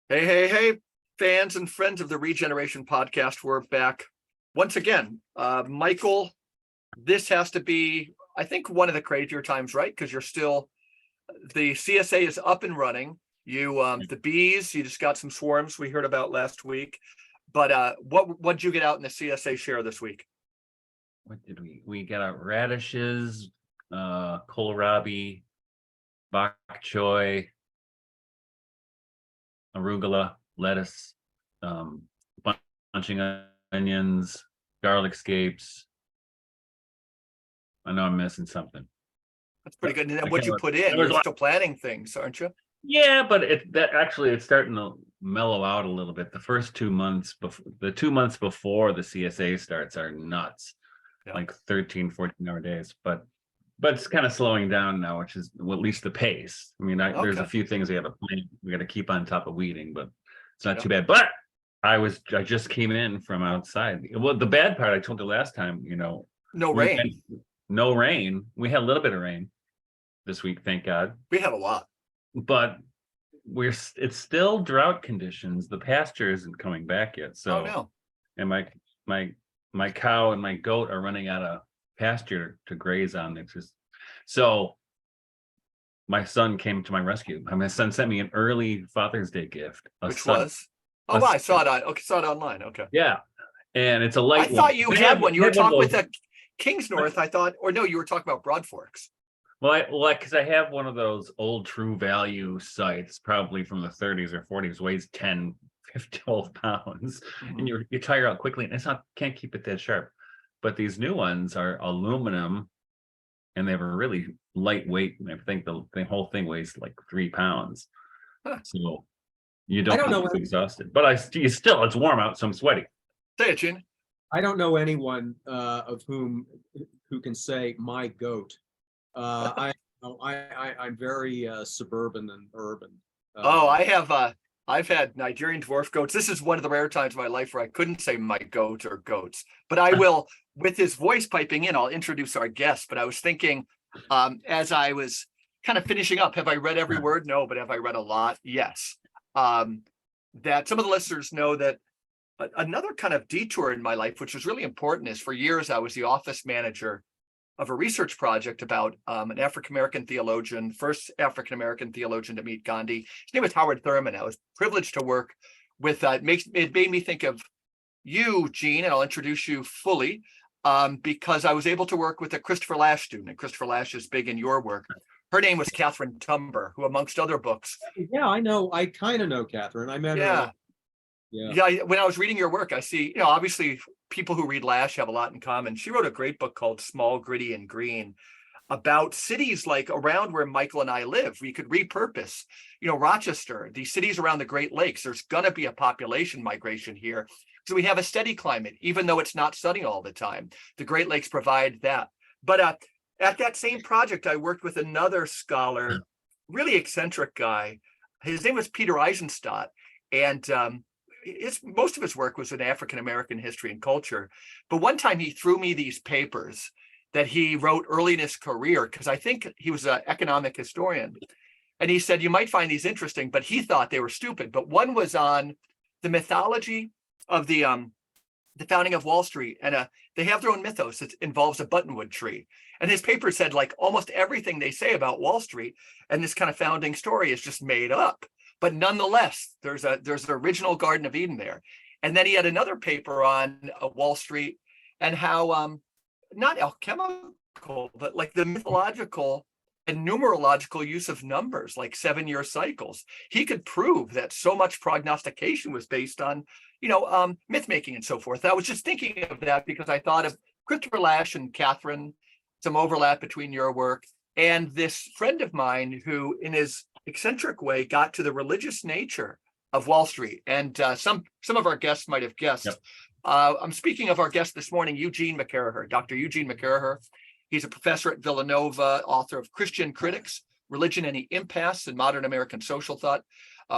Hey, hey, hey, fans and friends of the Regeneration Podcast. We're back once again. Michael, this has to be, I think, one of the crazier times, right? Because the CSA is up and running. The bees, you just got some swarms we heard about last week. But what'd you get out in the CSA share this week? What did we got out? Radishes, kohlrabi, bok choy, arugula, lettuce, bunching onions, garlic scapes. I know I'm missing something. That's pretty good. And then what you put in, you're still planning things, aren't you? Yeah, but it's starting to mellow out a little bit. The first 2 months the 2 months before the CSA starts are nuts. Yeah. Like 13, 14-hour days. But it's kind of slowing down now, which is at least the pace. I mean, there's a few things we got to keep on top of weeding, but it's not too bad. But I just came in from outside. Well, the bad part I told you last time, no rain. No rain. We had a little bit of rain this week, thank God. We had a lot. But it's still drought conditions. The pasture isn't coming back yet. So no. And my cow and my goat are running out of pasture to graze on. So my son came to my rescue. My son sent me an early Father's Day gift. Which was? Oh, I saw it. Saw it online. Okay. Yeah. And it's a light I thought you had one. You were talking with a Kingsnorth, I thought, or no, you were talking about Broad Forks. Well, because I have one of those old True Value sites, probably from the 30s or 40s, weighs 10, 12 pounds, and you tire out quickly, and can't keep it that sharp. But these new ones are aluminum, and they have a really lightweight. I think the whole thing weighs like 3 pounds. Huh. So you don't know exhausted. But it's warm out, so I'm sweaty. Say it, Gene. I don't know anyone who can say my goat. I'm very suburban and urban. I've had Nigerian dwarf goats. This is one of the rare times in my life where I couldn't say my goat or goats, but I will, with his voice piping in, I'll introduce our guest. But I was thinking, as I was kind of finishing up, have I read every word? No, but have I read a lot? Yes. That some of the listeners know that another kind of detour in my life, which was really important, is for years I was the office manager of a research project about an African-American theologian, first African-American theologian to meet Gandhi. His name was Howard Thurman. I was privileged to work with, it made me think of you, Gene, and I'll introduce you fully, because I was able to work with a Christopher Lasch student, and Christopher Lasch is big in your work. Her name was Catherine Tumber, who amongst other books. Yeah, I know. I kind of know Catherine. I met her. Yeah. When I was reading your work, I see, obviously people who read Lasch have a lot in common. She wrote a great book called Small, Gritty, and Green about cities like around where Michael and I live. We could repurpose, Rochester, these cities around the Great Lakes. There's going to be a population migration here. So we have a steady climate, even though it's not sunny all the time. The Great Lakes provide that. But at that same project, I worked with another scholar, really eccentric guy. His name was Peter Eisenstadt. And most of his work was in African-American history and culture. But one time he threw me these papers that he wrote early in his career, because I think he was an economic historian. And he said, you might find these interesting, but he thought they were stupid. But one was on the mythology of the founding of Wall Street. And they have their own mythos. It involves a buttonwood tree. And his paper said, like, almost everything they say about Wall Street and this kind of founding story is just made up. But nonetheless, there's an original Garden of Eden there. And then he had another paper on Wall Street and how not alchemical, but like the mythological and numerological use of numbers, like 7-year cycles. He could prove that so much prognostication was based on, myth making and so forth. I was just thinking of that because I thought of Christopher Lasch and Catherine, some overlap between your work, and this friend of mine who, in his eccentric way, got to the religious nature of Wall Street. And some of our guests might have guessed. Yep. I'm speaking of our guest this morning, Eugene McCarraher, Dr. Eugene McCarraher. He's a professor at Villanova, author of Christian Critics, Religion and the Impasse in Modern American Social Thought,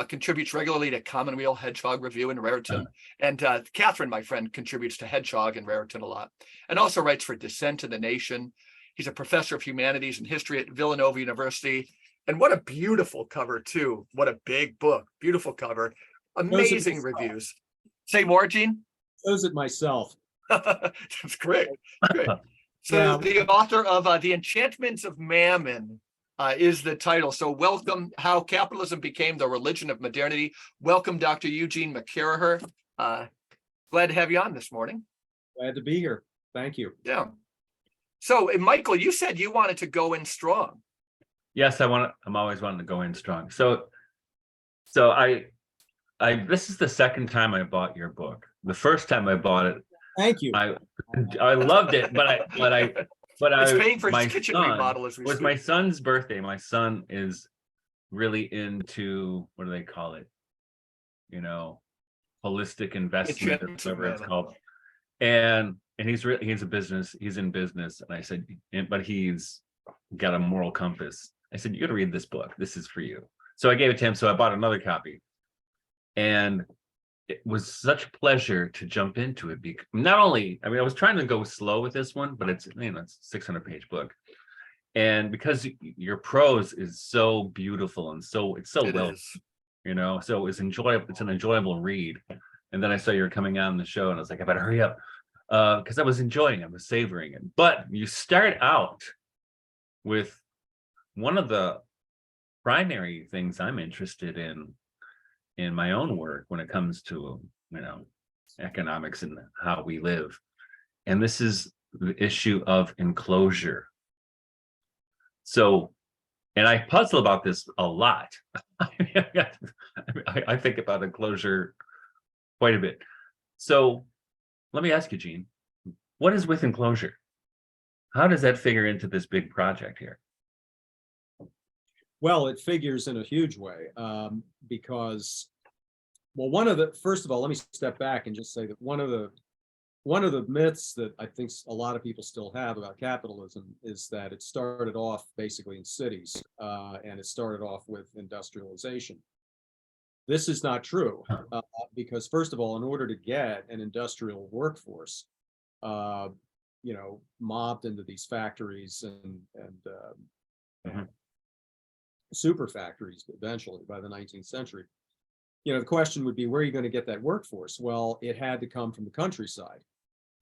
contributes regularly to Commonweal, Hedgehog Review, and Raritan. And Catherine, my friend, contributes to Hedgehog and Raritan a lot, and also writes for Dissent in the Nation. He's a professor of humanities and history at Villanova University. And what a beautiful cover, too. What a big book. Beautiful cover. Amazing reviews. Say more, Gene. Shows it myself. That's great. Great. So Yeah. the author of The Enchantments of Mammon is the title. So welcome, How Capitalism Became the Religion of Modernity. Welcome, Dr. Eugene McCarraher. Glad to have you on this morning. Glad to be here. Thank you. Yeah. So, Michael, you said you wanted to go in strong. Yes, I'm always wanting to go in strong. So I this is the second time I bought your book. The first time I bought it, Thank you. I loved it, but It's paying for my his kitchen son, remodel as we was speak. my son's birthday. My son is really into, what do they call it? You know, holistic investment, or Enchantments of whatever it's Mammon. called. And he's in business. And I said, but he's got a moral compass. I said, you got to read this book. This is for you. So I gave it to him. So I bought another copy. And it was such pleasure to jump into it. Because not only, I mean, I was trying to go slow with this one, but it's, it's a 600-page book. And because your prose is so beautiful and it's so well, so it's enjoyable. It's an enjoyable read. And then I saw you were coming on the show and I was like, I better hurry up. Because I was enjoying it, I was savoring it. But you start out with one of the primary things I'm interested in my own work when it comes to, economics and how we live. And this is the issue of enclosure. So, and I puzzle about this a lot. I think about enclosure quite a bit. So let me ask you, Gene, what is with enclosure? How does that figure into this big project here? Well, it figures in a huge way because, first of all, let me step back and just say that one of the myths that I think a lot of people still have about capitalism is that it started off basically in cities and it started off with industrialization. This is not true because, first of all, in order to get an industrial workforce, mobbed into these factories and super factories eventually by the 19th century, the question would be, where are you going to get that workforce? Well, it had to come from the countryside.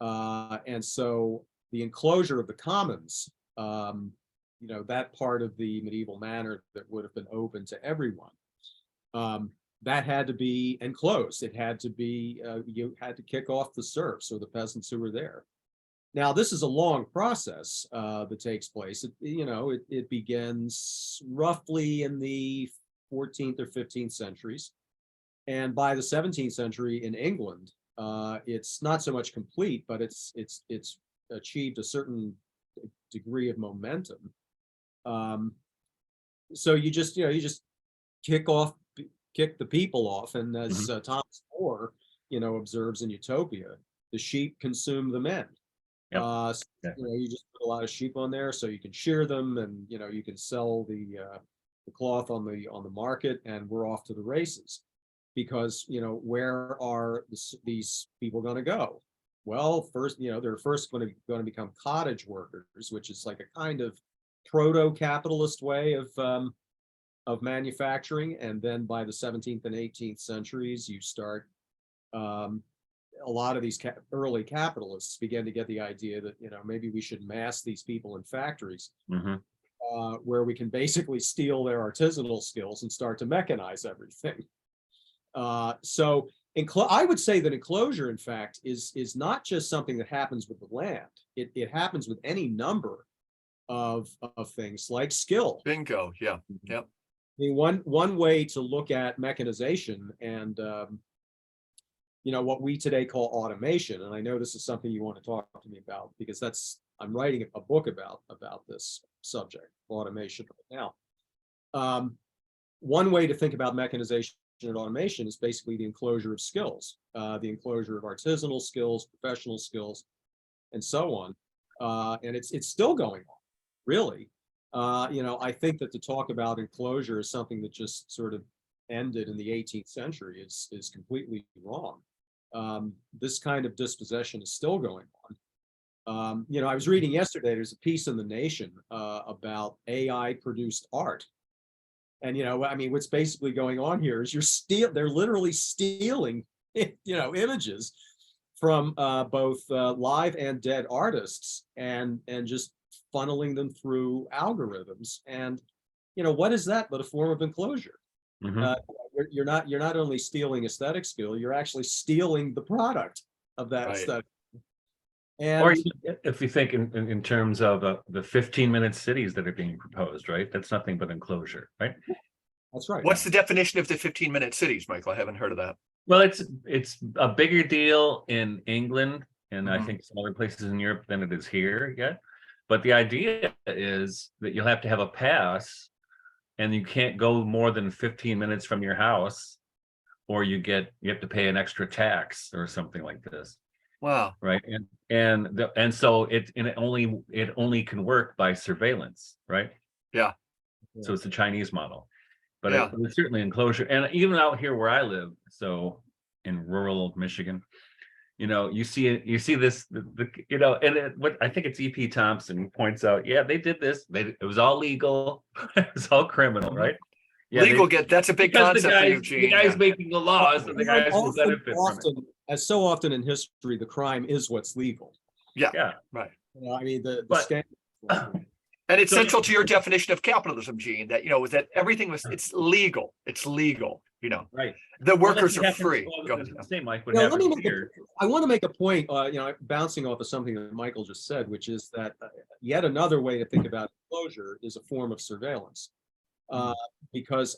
And so the enclosure of the commons, that part of the medieval manor that would have been open to everyone, that had to be enclosed. It had to be, you had to kick off the serfs or the peasants who were there. Now, this is a long process that takes place. It begins roughly in the 14th or 15th centuries. And by the 17th century in England, it's not so much complete, but it's achieved a certain degree of momentum. So you just kick the people off, and as Thomas More, observes in Utopia, the sheep consume the men. Yep. You just put a lot of sheep on there so you can shear them, and you can sell the cloth on the market, and we're off to the races. Because where are these people going to go? Well, first, they're first going to become cottage workers, which is like a kind of proto-capitalist way of manufacturing. And then by the 17th and 18th centuries, you start a lot of these early capitalists began to get the idea that maybe we should mass these people in factories where we can basically steal their artisanal skills and start to mechanize everything. So I would say that enclosure, in fact, is not just something that happens with the land. It happens with any number of things like skill. Bingo. Yeah. Yep. I mean, one way to look at mechanization and what we today call automation, and I know this is something you want to talk to me about because I'm writing a book about this subject, automation right now. One way to think about mechanization and automation is basically the enclosure of skills, the enclosure of artisanal skills, professional skills, and so on. And it's still going on, really. I think that to talk about enclosure is something that just sort of ended in the 18th century is completely wrong. This kind of dispossession is still going on. I was reading yesterday, there's a piece in The Nation about AI produced art. And, I mean, what's basically going on here is they're literally stealing, images from both live and dead artists and just funneling them through algorithms. And, what is that but a form of enclosure? Mhm. You're not only stealing aesthetic skill, you're actually stealing the product of that Right. aesthetic. Or And if you think in terms of the 15-minute cities that are being proposed, right? That's nothing but enclosure, right? that's right. What's the definition of the 15-minute cities, Michael? I haven't heard of that. Well, it's a bigger deal in England and I Mhm. think some other places in Europe than it is here yet. But the idea is that you'll have to have a pass and you can't go more than 15 minutes from your house, or you have to pay an extra tax or something like this. Wow. Right. And so it only can work by surveillance, right? Yeah. So it's a Chinese model. But Yeah. it was certainly enclosure. And even out here where I live, so in rural Michigan, you see this, what I think it's E.P. Thompson points out, yeah, they did this. It was all legal. It was all criminal, right? Yeah, That's a big because concept for the Eugene. guys Yeah. making the laws, and the guys will benefit from it. As so often in history, the crime is what's legal. Yeah. Right. I mean, the But- scam. And it's So- central to your definition of capitalism, Gene, that, that everything it's legal. It's legal, Right. The Well, workers that's what are happens- free. well, Go I was ahead. gonna say, Mike, what Let me happens make here? I want to make a point, bouncing off of something that Michael just said, which is that yet another way to think about enclosure is a form of surveillance. Because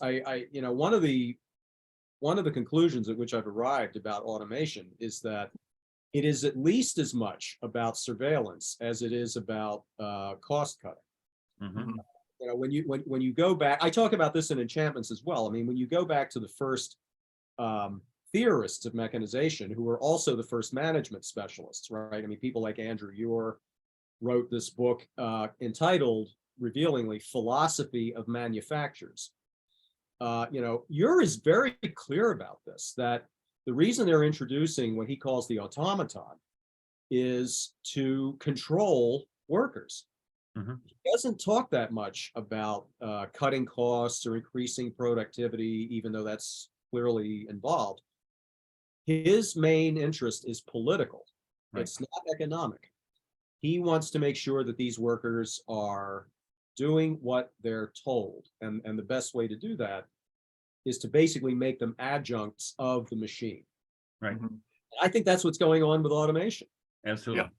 one of the conclusions at which I've arrived about automation is that it is at least as much about surveillance as it is about cost cutting. Mhm. When you go back, I talk about this in Enchantments as well. I mean, when you go back to the first theorists of mechanization, who were also the first management specialists, right? I mean, people like Andrew Ure wrote this book entitled, revealingly, Philosophy of Manufactures. Ure is very clear about this, that the reason they're introducing what he calls the automaton is to control workers. Mhm. He doesn't talk that much about cutting costs or increasing productivity, even though that's clearly involved. His main interest is political. Right. It's not economic. He wants to make sure that these workers are doing what they're told. And the best way to do that is to basically make them adjuncts of the machine. Right. Mhm. I think that's what's going on with automation. Absolutely.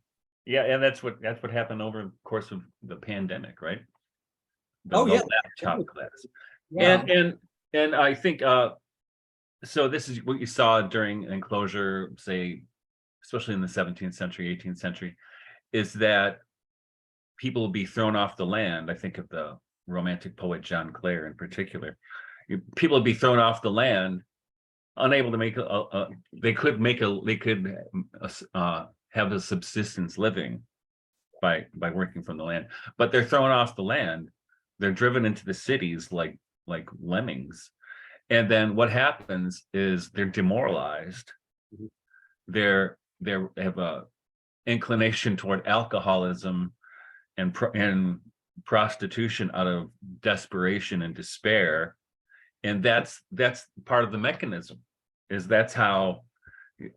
Yeah, and that's what happened over the course of the pandemic, right? Oh, The yeah. laptop class. Yeah. And I think so this is what you saw during Enclosure, say, especially in the 17th century, 18th century, is that people will be thrown off the land. I think of the Romantic poet John Clare in particular. People would be thrown off the land, unable to make they could have a subsistence living by working from the land, but they're thrown off the land. They're driven into the cities like lemmings, and then what happens is they're demoralized. Mhm. They have a inclination toward alcoholism and prostitution out of desperation and despair, and that's part of the mechanism. That's how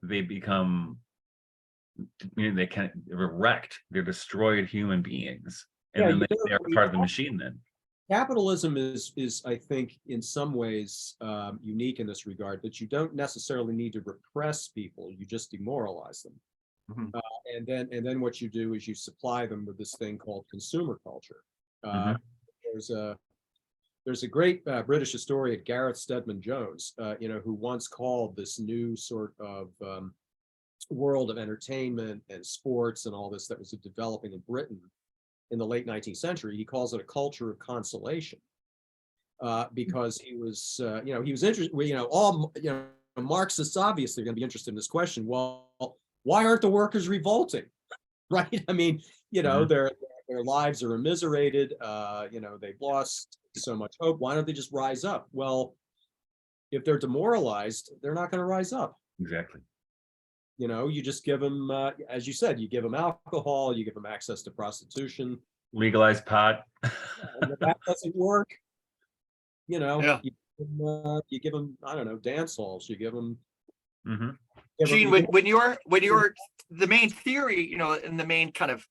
they become. They can wrecked. They're destroyed human beings, and then they are part of the machine. Then Capitalism is, I think, in some ways unique in this regard, that you don't necessarily need to repress people; you just demoralize them. Mhm. And then what you do is you supply them with this thing called consumer culture. Mhm. There's a great British historian, Gareth Stedman Jones, who once called this new sort of world of entertainment and sports and all this that was developing in Britain in the late 19th century. He calls it a culture of consolation, because he was interested. All Marxists obviously are going to be interested in this question. Well, why aren't the workers revolting? Right? I mean, Mhm. their lives are immiserated. They've lost so much hope. Why don't they just rise up? Well, if they're demoralized, they're not going to rise up. Exactly. You just give them, as you said, you give them alcohol, you give them access to prostitution. Legalized pot. And if that doesn't work, You know, Yeah. you give them, I don't know, dance halls. You give them. Mhm. Gene, when you're the main theory, you know, and the main kind of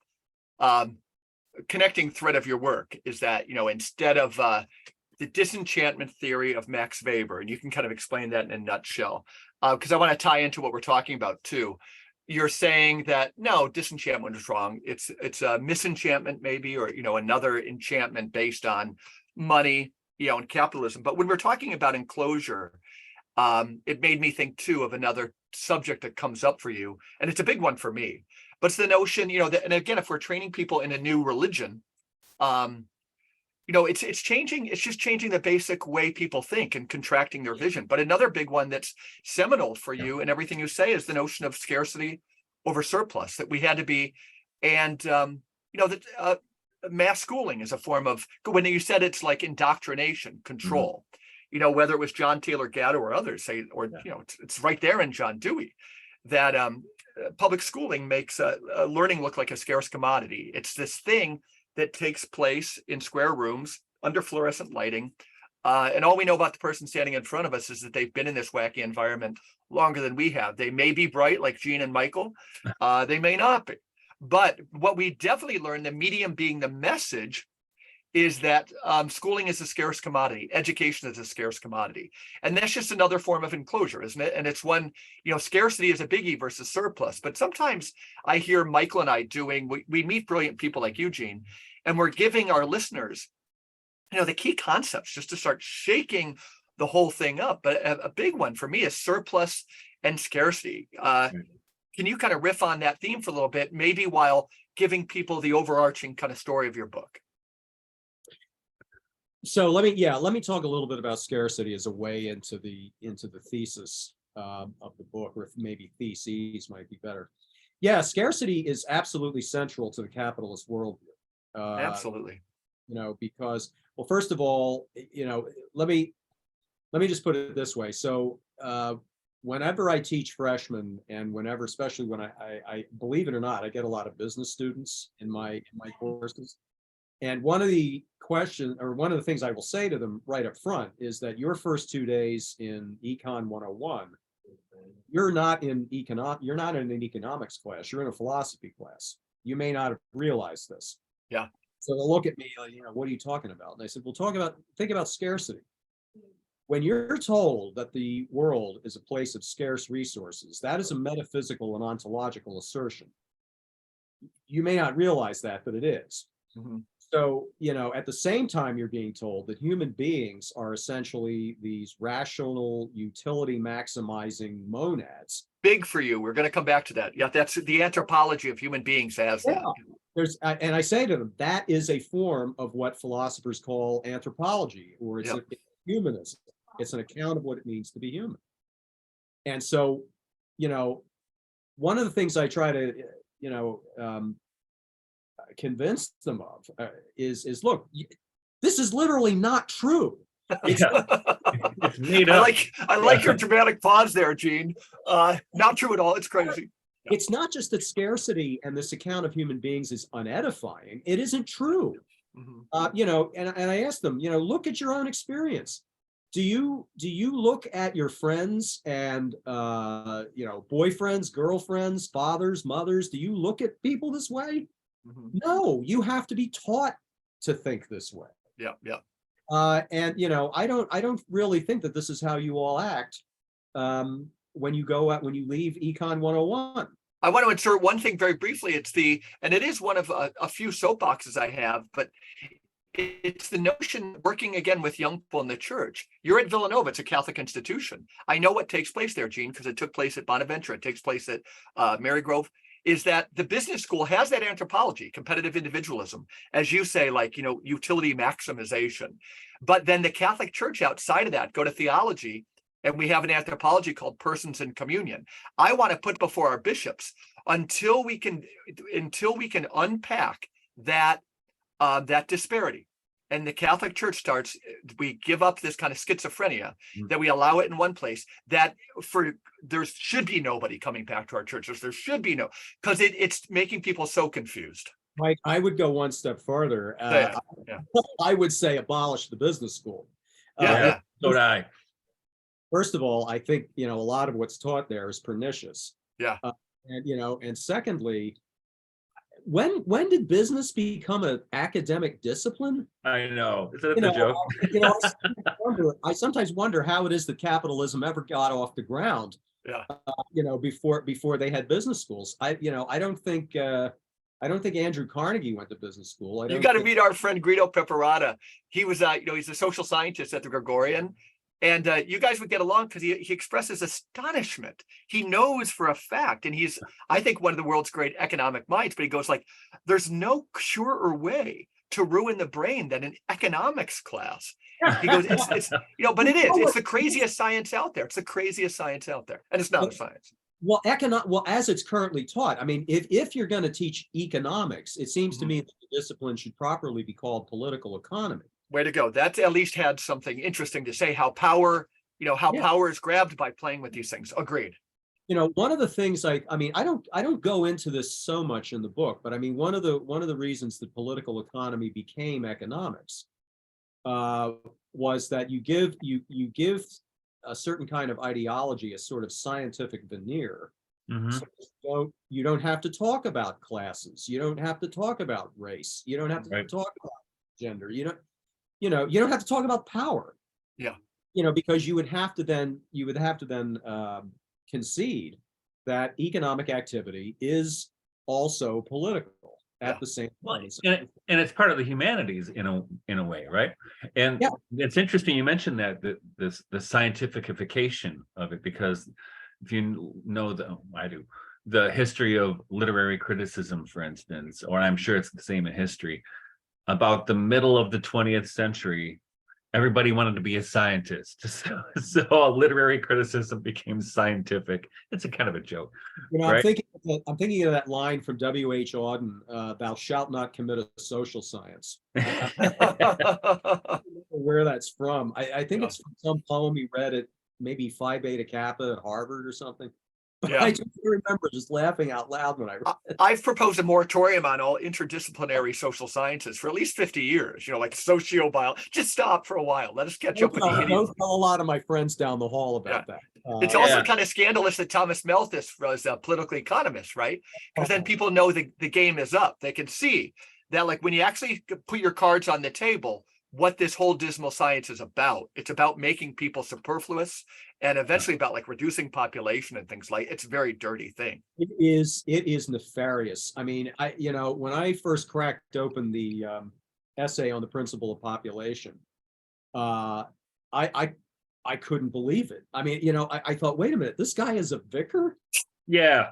connecting thread of your work is that, you know, instead of the disenchantment theory of Max Weber, and you can kind of explain that in a nutshell, because I want to tie into what we're talking about too. You're saying that no, disenchantment is wrong. It's a misenchantment maybe, or you know, another enchantment based on money, you know, and capitalism. But when we're talking about enclosure, it made me think too of another subject that comes up for you, and it's a big one for me. But it's the notion, you know, that, and again, if we're training people in a new religion, you know, it's changing. It's just changing the basic way people think and contracting their vision. But another big one that's seminal for you and everything you say is the notion of scarcity over surplus. That we had to be, and you know, that mass schooling is a form of, when you said it's like indoctrination, control. You know, whether it was John Taylor Gatto or others say, or you know, it's right there in John Dewey, that public schooling makes learning look like a scarce commodity. It's this thing that takes place in square rooms under fluorescent lighting. And all we know about the person standing in front of us is that they've been in this wacky environment longer than we have. They may be bright like Gene and Michael. They may not be. But what we definitely learn, the medium being the message, is that schooling is a scarce commodity. Education is a scarce commodity. And that's just another form of enclosure, isn't it? And it's one, you know, scarcity is a biggie versus surplus. But sometimes I hear Michael and I we meet brilliant people like Eugene, and we're giving our listeners, you know, the key concepts just to start shaking the whole thing up. But a big one for me is surplus and scarcity. Can you kind of riff on that theme for a little bit, maybe while giving people the overarching kind of story of your book? So let me talk a little bit about scarcity as a way into the thesis of the book, or maybe theses might be better. Yeah, scarcity is absolutely central to the capitalist worldview. Absolutely. You know, because, well, first of all, you know, let me just put it this way. So whenever I teach freshmen, and whenever, especially when I believe it or not, I get a lot of business students in my courses. And one of the things I will say to them right up front is that your first 2 days in Econ 101, you're not in an economics class, you're in a philosophy class. You may not have realized this. Yeah. So they'll look at me like, you know, what are you talking about? And I said, well, think about scarcity. When you're told that the world is a place of scarce resources, that is a metaphysical and ontological assertion. You may not realize that, but it is. Mm-hmm. So, you know, at the same time, you're being told that human beings are essentially these rational, utility maximizing monads. Big for you. We're going to come back to that. Yeah, that's the anthropology of human beings has that. And I say to them, that is a form of what philosophers call anthropology, or it's humanism. It's an account of what it means to be human. And so, you know, one of the things I try to, you know, convince them of is look, this is literally not true. It's made up. I like your dramatic pause there, Gene. Not true at all. It's crazy. It's not just that scarcity and this account of human beings is unedifying. It isn't true. Mm-hmm. You know, and I asked them, you know, look at your own experience. Do you look at your friends and you know, boyfriends, girlfriends, fathers, mothers? Do you look at people this way? Mm-hmm. No, you have to be taught to think this way. Yeah, yeah. And you know, I don't really think that this is how you all act when you leave Econ 101. I want to insert one thing very briefly. And it is one of a few soapboxes I have, but it's the notion, working again with young people in the church. You're at Villanova, it's a Catholic institution. I know what takes place there, Gene, because it took place at Bonaventure, it takes place at Marygrove. Is that the business school has that anthropology, competitive individualism, as you say, like, you know, utility maximization. But then the Catholic Church outside of that go to theology, and we have an anthropology called persons in communion. I want to put before our bishops, until we can unpack that disparity. And the Catholic Church starts, we give up this kind of schizophrenia, that we allow it in one place, that there should be nobody coming back to our churches. There should be no, because it's making people so confused. Mike, I would go one step further. I would say abolish the business school. Yeah. So did I. First of all, I think, a lot of what's taught there is pernicious. Yeah. And secondly, when did business become an academic discipline? I know. Is that the joke? I sometimes wonder how it is that capitalism ever got off the ground. Yeah. Before they had business schools. I don't think Andrew Carnegie went to business school. You got to meet our friend Guido Peperata. He was, he's a social scientist at the Gregorian. And you guys would get along because he expresses astonishment. He knows for a fact, and he's, I think, one of the world's great economic minds, but he goes like, there's no surer way to ruin the brain than an economics class. He goes, it's but it is. It's the craziest science out there. It's the craziest science out there. And it's not a science. Well, as it's currently taught, I mean, if you're going to teach economics, it seems to me that the discipline should properly be called political economy. Way to go. That at least had something interesting to say, how power is grabbed by playing with these things. Agreed. One of the things I don't go into this so much in the book, but I mean, one of the reasons that political economy became economics was that you give a certain kind of ideology a sort of scientific veneer. So you don't have to talk about classes. You don't have to talk about race. You don't have to talk about gender. You don't have to talk about power. Yeah. Because you would have to then concede that economic activity is also political at the same time. And it's part of the humanities in a way, right? And it's interesting you mentioned that the scientificification of it, because if you know I do, the history of literary criticism, for instance, or I'm sure it's the same in history, about the middle of the 20th century, everybody wanted to be a scientist. So literary criticism became scientific. It's a kind of a joke. Right? I'm thinking of that line from W.H. Auden, thou shalt not commit a social science. Where that's from. I think it's from some poem he read at maybe Phi Beta Kappa at Harvard or something. Yeah. I just remember just laughing out loud when I read it. I've proposed a moratorium on all interdisciplinary social sciences for at least 50 years, like sociobiology. Just stop for a while. Let us catch up with the idiots. Don't tell a lot of my friends down the hall about that. It's also kind of scandalous that Thomas Malthus was a political economist, right? Because then people know the game is up. They can see that, like, when you actually put your cards on the table, what this whole dismal science is about. It's about making people superfluous and eventually about like reducing population and things like it's a very dirty thing. It is nefarious. I mean, when I first cracked open the essay on the principle of population, I couldn't believe it. I mean, I thought, wait a minute, this guy is a vicar? Yeah.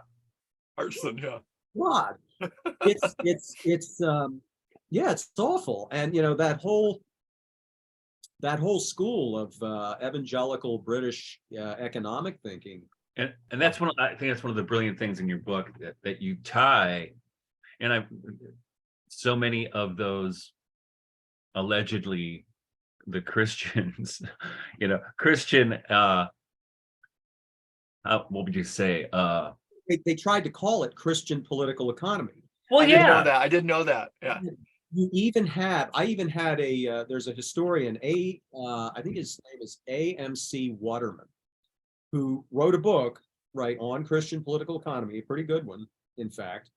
Arson, yeah. God. It's awful. And that whole school of evangelical British economic thinking. And that's I think that's one of the brilliant things in your book that you tie, and so many of those allegedly the Christians, Christian, what would you say? They tried to call it Christian political economy. Well, I didn't know that. Yeah. I even had there's a historian, I think his name is A.M.C. Waterman, who wrote a book, on Christian political economy, a pretty good one, in fact.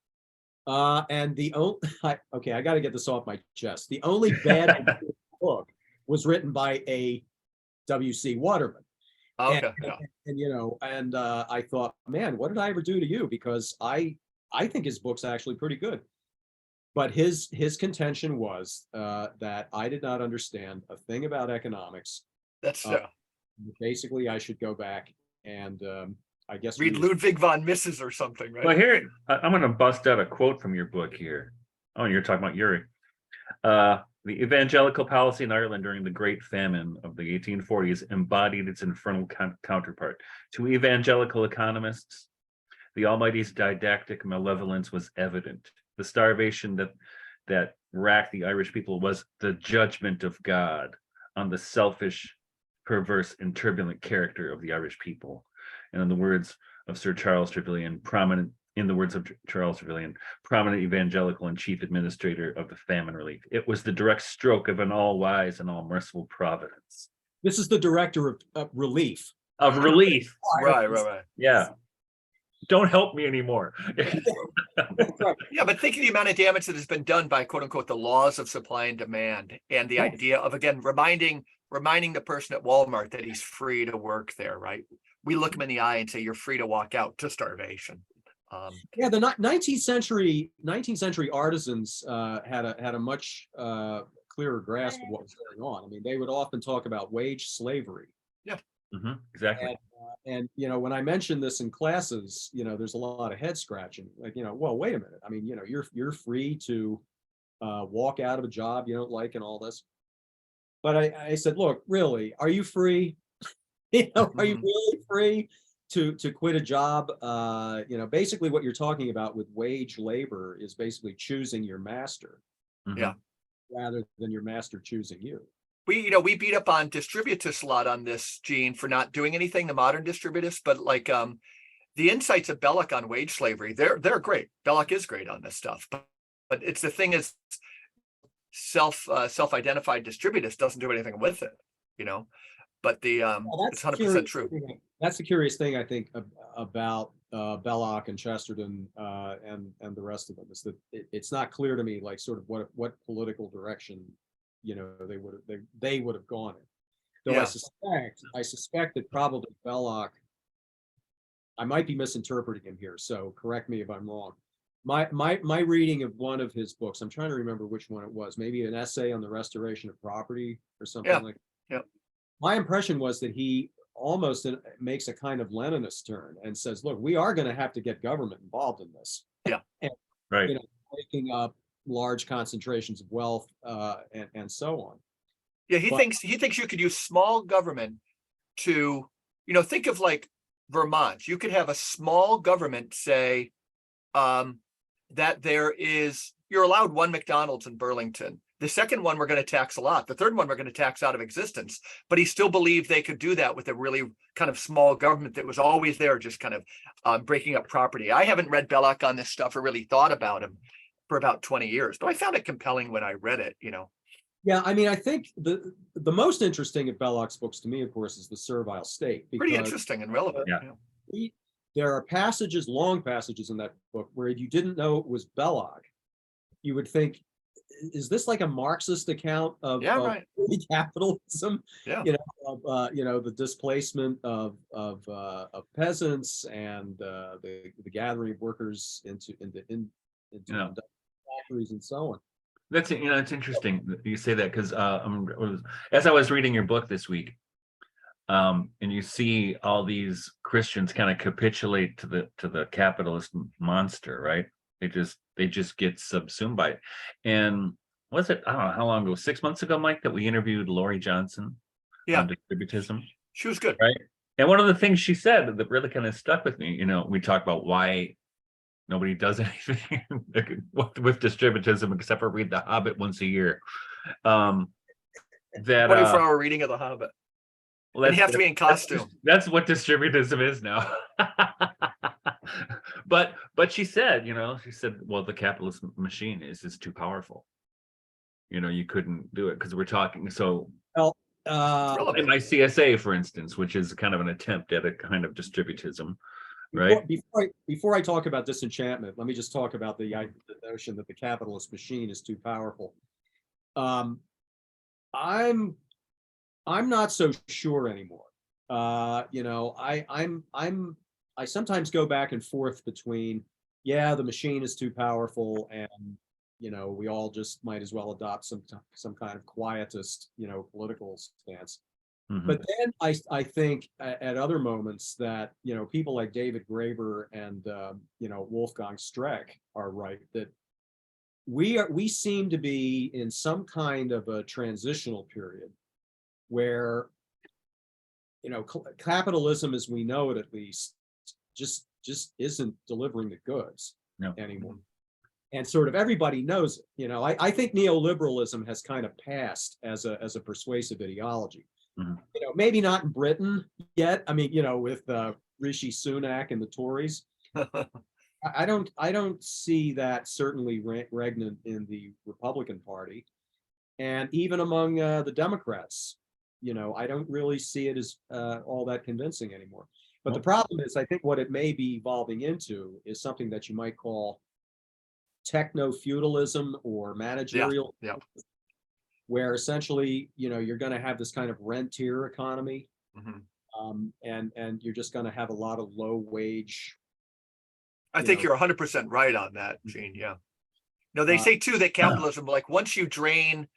And I got to get this off my chest. The only bad book was written by a W.C. Waterman. Okay. And I thought, man, what did I ever do to you? Because I think his book's actually pretty good. But his contention was that I did not understand a thing about economics. That's basically I should go back and I guess read Ludwig von Mises or something, right? Well, here I'm going to bust out a quote from your book here. Oh, you're talking about Usury. The evangelical policy in Ireland during the Great Famine of the 1840s embodied its infernal counterpart. To evangelical economists, the Almighty's didactic malevolence was evident. The starvation that racked the Irish people was the judgment of God on the selfish, perverse, and turbulent character of the Irish people. And in the words of Charles Trevelyan, prominent evangelical and chief administrator of the famine relief, it was the direct stroke of an all-wise and all-merciful providence. This is the director of Relief. of relief. Right. Yeah. Don't help me anymore. Yeah, but think of the amount of damage that has been done by quote unquote the laws of supply and demand, and the idea of, again, reminding the person at Walmart that he's free to work there, right? We look him in the eye and say, you're free to walk out to starvation. Yeah, the 19th century artisans had a much clearer grasp of what was going on. I mean, they would often talk about wage slavery. Yeah. Exactly. And when I mention this in classes, there's a lot of head scratching. Like, well, wait a minute. I mean, you're free to walk out of a job you don't like and all this. But I said, look, really, are you free? Are you really free to quit a job? Basically what you're talking about with wage labor is basically choosing your master. Yeah. Rather than your master choosing you. We beat up on Distributists a lot on this, Gene, for not doing anything, the modern Distributists, but like the insights of Belloc on wage slavery, they're great. Belloc is great on this stuff, but it's the thing is self-identified Distributist doesn't do anything with it, but it's 100% true. That's the curious thing, I think, about Belloc and Chesterton and the rest of them, is that it's not clear to me, like, sort of what political direction they would have gone in. Though Yeah. I suspect that probably Belloc, I might be misinterpreting him here, so correct me if I'm wrong. My reading of one of his books, I'm trying to remember which one it was, maybe an essay on the restoration of property or something like that. Yeah. My impression was that he almost makes a kind of Leninist turn and says, look, we are going to have to get government involved in this. Yeah. And, Right. Breaking up large concentrations of wealth and so on. Yeah, he thinks you could use small government to, think of like Vermont. You could have a small government say that you're allowed one McDonald's in Burlington. The second one we're going to tax a lot. The third one we're going to tax out of existence. But he still believed they could do that with a really kind of small government that was always there, just kind of breaking up property. I haven't read Belloc on this stuff or really thought about him for about 20 years, but I found it compelling when I read it, Yeah, I mean, I think the most interesting of Belloc's books to me, of course, is The Servile State. Pretty interesting and relevant. Yeah. There are long passages in that book where if you didn't know it was Belloc, you would think, is this like a Marxist account of capitalism? Yeah. The displacement of peasants and the gathering of workers into factories and so on. That's it's interesting that you say that, because as I was reading your book this week, and you see all these Christians kind of capitulate to the capitalist monster, right? They just get subsumed by it. And was it, I don't know how long ago, 6 months ago, Mike, that we interviewed Lori Johnson on Distributism? She was good, right? And one of the things she said that really kind of stuck with me, we talked about why nobody does anything with Distributism except for read The Hobbit once a year. That 24-hour reading of The Hobbit. Well, and you have to be in costume. That's what Distributism is now. But she said, well, the capitalist machine is too powerful. You couldn't do it because we're talking. So in my CSA, for instance, which is kind of an attempt at a kind of distributism, right? Before I talk about disenchantment, let me just talk about the notion that the capitalist machine is too powerful. I'm not so sure anymore. I sometimes go back and forth between, the machine is too powerful, and we all just might as well adopt some kind of quietist, political stance. Mm-hmm. But then I think at other moments that people like David Graeber and Wolfgang Streeck are right, that we seem to be in some kind of a transitional period where capitalism as we know it, at least, just isn't delivering the goods anymore. And sort of everybody knows it. I think neoliberalism has kind of passed as a persuasive ideology. Mm-hmm. Maybe not in Britain yet. I mean, with Rishi Sunak and the Tories. I don't see that certainly regnant in the Republican Party, and even among the Democrats. I don't really see it as all that convincing anymore. But the Nope. problem is, I think what it may be evolving into is something that you might call techno-feudalism or managerial, Yeah. where essentially, you're going to have this kind of rentier economy, and you're just going to have a lot of low wage. I think you're 100% right on that, Gene. Yeah. No, they Uh, say too that capitalism, like once you drain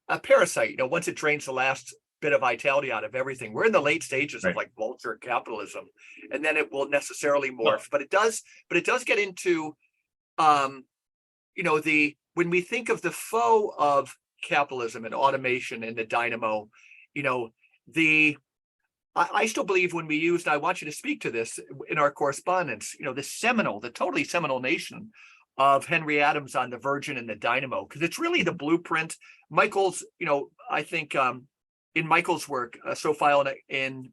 a parasite, once it drains the last bit of vitality out of everything, we're in the late stages of Right. like vulture capitalism, and then it will necessarily morph. But it does get into, when we think of the foe of capitalism and automation and the dynamo, I still believe when we used, I want you to speak to this in our correspondence, the totally seminal nation of Henry Adams on the Virgin and the Dynamo, because it's really the blueprint. Michael's, I think in Michael's work, Sophia in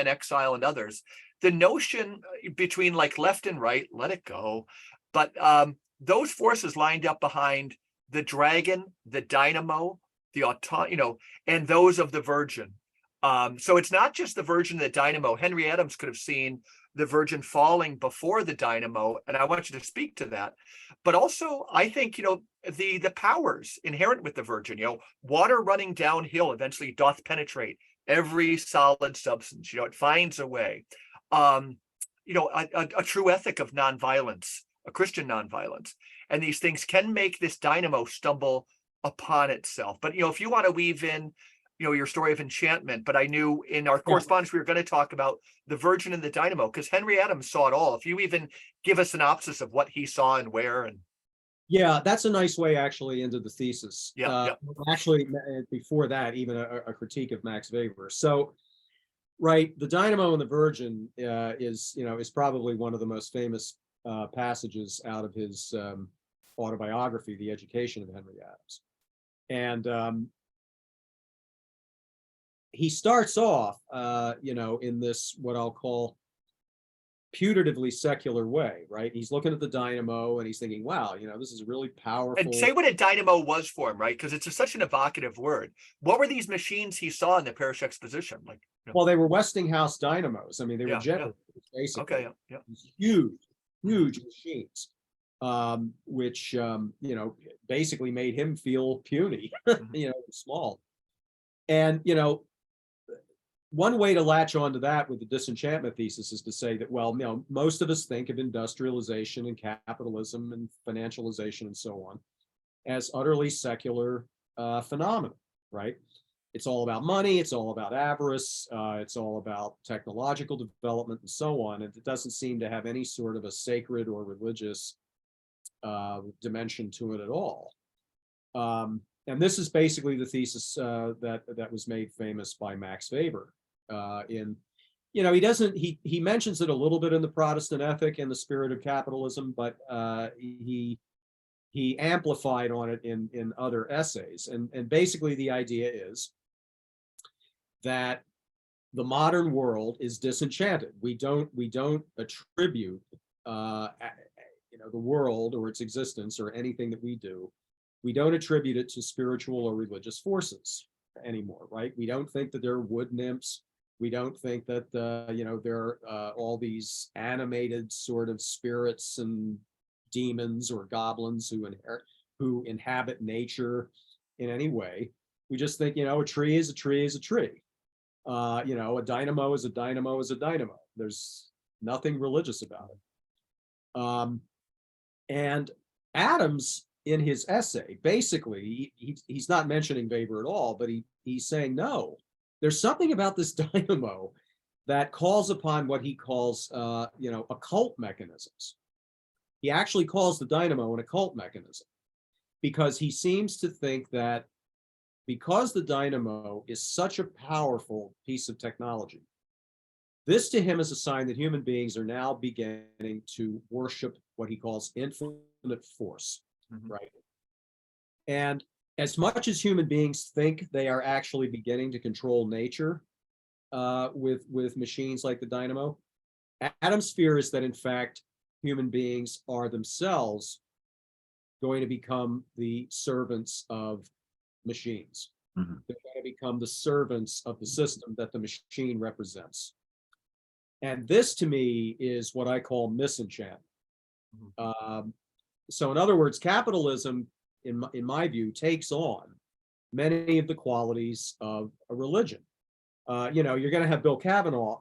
Exile and others, the notion between like left and right, let it go. But those forces lined up behind the dragon, the dynamo, and those of the Virgin. So it's not just the Virgin and the dynamo. Henry Adams could have seen the Virgin falling before the dynamo, and I want you to speak to that. But also, I think the powers inherent with the Virgin. Water running downhill eventually doth penetrate every solid substance. It finds a way. A true ethic of nonviolence, a Christian nonviolence, and these things can make this dynamo stumble upon itself. But if you want to weave in your story of enchantment, but I knew in our correspondence we were going to talk about the Virgin and the dynamo, because Henry Adams saw it all. If you even give a synopsis of what he saw and where. And yeah, that's a nice way actually into the thesis. Actually, before that, even a critique of Max Weber. So, right, the Dynamo and the Virgin is probably one of the most famous passages out of his autobiography, The Education of Henry Adams. And he starts off, in this, what I'll call putatively secular way, right? He's looking at the dynamo and he's thinking, wow, this is really powerful. And say what a dynamo was for him, right? Because it's such an evocative word. What were these machines he saw in the parish exposition? Well, they were Westinghouse dynamos. I mean, they were generators, basically. Okay, yeah. Huge machines, which, basically made him feel puny, small. And, one way to latch onto that with the disenchantment thesis is to say that, well, most of us think of industrialization and capitalism and financialization and so on as utterly secular phenomena, right? It's all about money, it's all about avarice, it's all about technological development and so on. And it doesn't seem to have any sort of a sacred or religious dimension to it at all. And this is basically the thesis that was made famous by Max Weber. He mentions it a little bit in the Protestant Ethic and the Spirit of Capitalism, but he amplified on it in other essays. And basically the idea is that the modern world is disenchanted. We don't attribute the world or its existence or anything that we do. We don't attribute it to spiritual or religious forces anymore, right? We don't think that there are wood nymphs. We don't think that there are all these animated sort of spirits and demons or goblins who inhabit nature in any way. We just think, a tree is a tree is a tree. A dynamo is a dynamo is a dynamo. There's nothing religious about it. And Adams, in his essay, basically, he's not mentioning Weber at all, but he's saying, no, there's something about this dynamo that calls upon what he calls, occult mechanisms. He actually calls the dynamo an occult mechanism because he seems to think that because the dynamo is such a powerful piece of technology, this to him is a sign that human beings are now beginning to worship what he calls infinite force. Right. And as much as human beings think they are actually beginning to control nature with machines like the dynamo, Adam's fear is that in fact human beings are themselves going to become the servants of machines. They're going and become the servants of the system that the machine represents. And this to me is what I call misenchantment. So in other words, capitalism, in my view, takes on many of the qualities of a religion. You're going to have Bill Kavanaugh,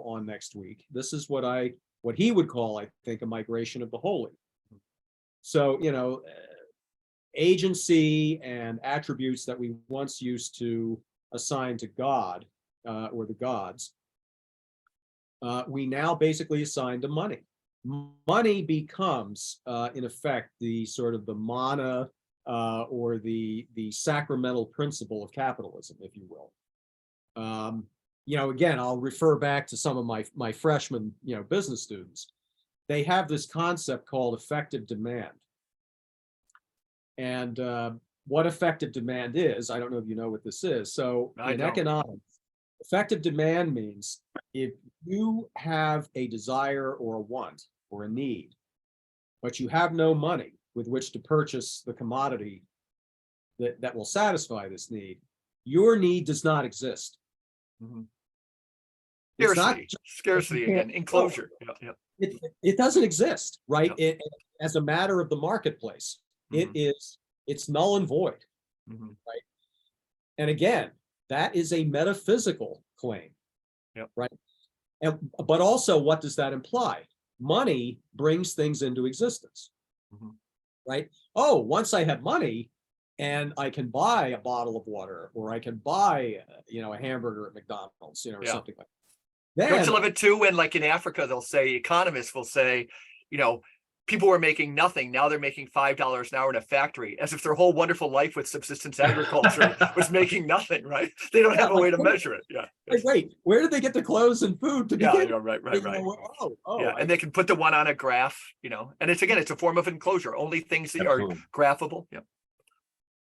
on next week. This is what he would call, I think, a migration of the holy. So, agency and attributes that we once used to assign to God or the gods, we now basically assign to money. Money becomes, in effect, the sort of the mana or the sacramental principle of capitalism, if you will. Again, I'll refer back to some of my freshman, business students. They have this concept called effective demand. And what effective demand is, I don't know if you know what this is. So in economics, effective demand means if you have a desire or a want or a need, but you have no money with which to purchase the commodity that will satisfy this need, your need does not exist. Mm-hmm. Scarcity again, enclosure. It doesn't exist, right? Yeah. It, as a matter of the marketplace, it's null and void, right? And again, that is a metaphysical claim, right? But also, what does that imply? Money brings things into existence, right? Oh, once I have money and I can buy a bottle of water, or I can buy, a hamburger at McDonald's, or something like that. Then, don't you love it too when, like in Africa, they'll say, economists will say, people were making nothing. Now they're making $5 an hour in a factory, as if their whole wonderful life with subsistence agriculture was making nothing, right? They don't have a way to measure it. Yeah. Wait, where did they get the clothes and food to begin? Right. Oh, and they can put the one on a graph, and it's a form of enclosure, only things that are graphable. Yeah.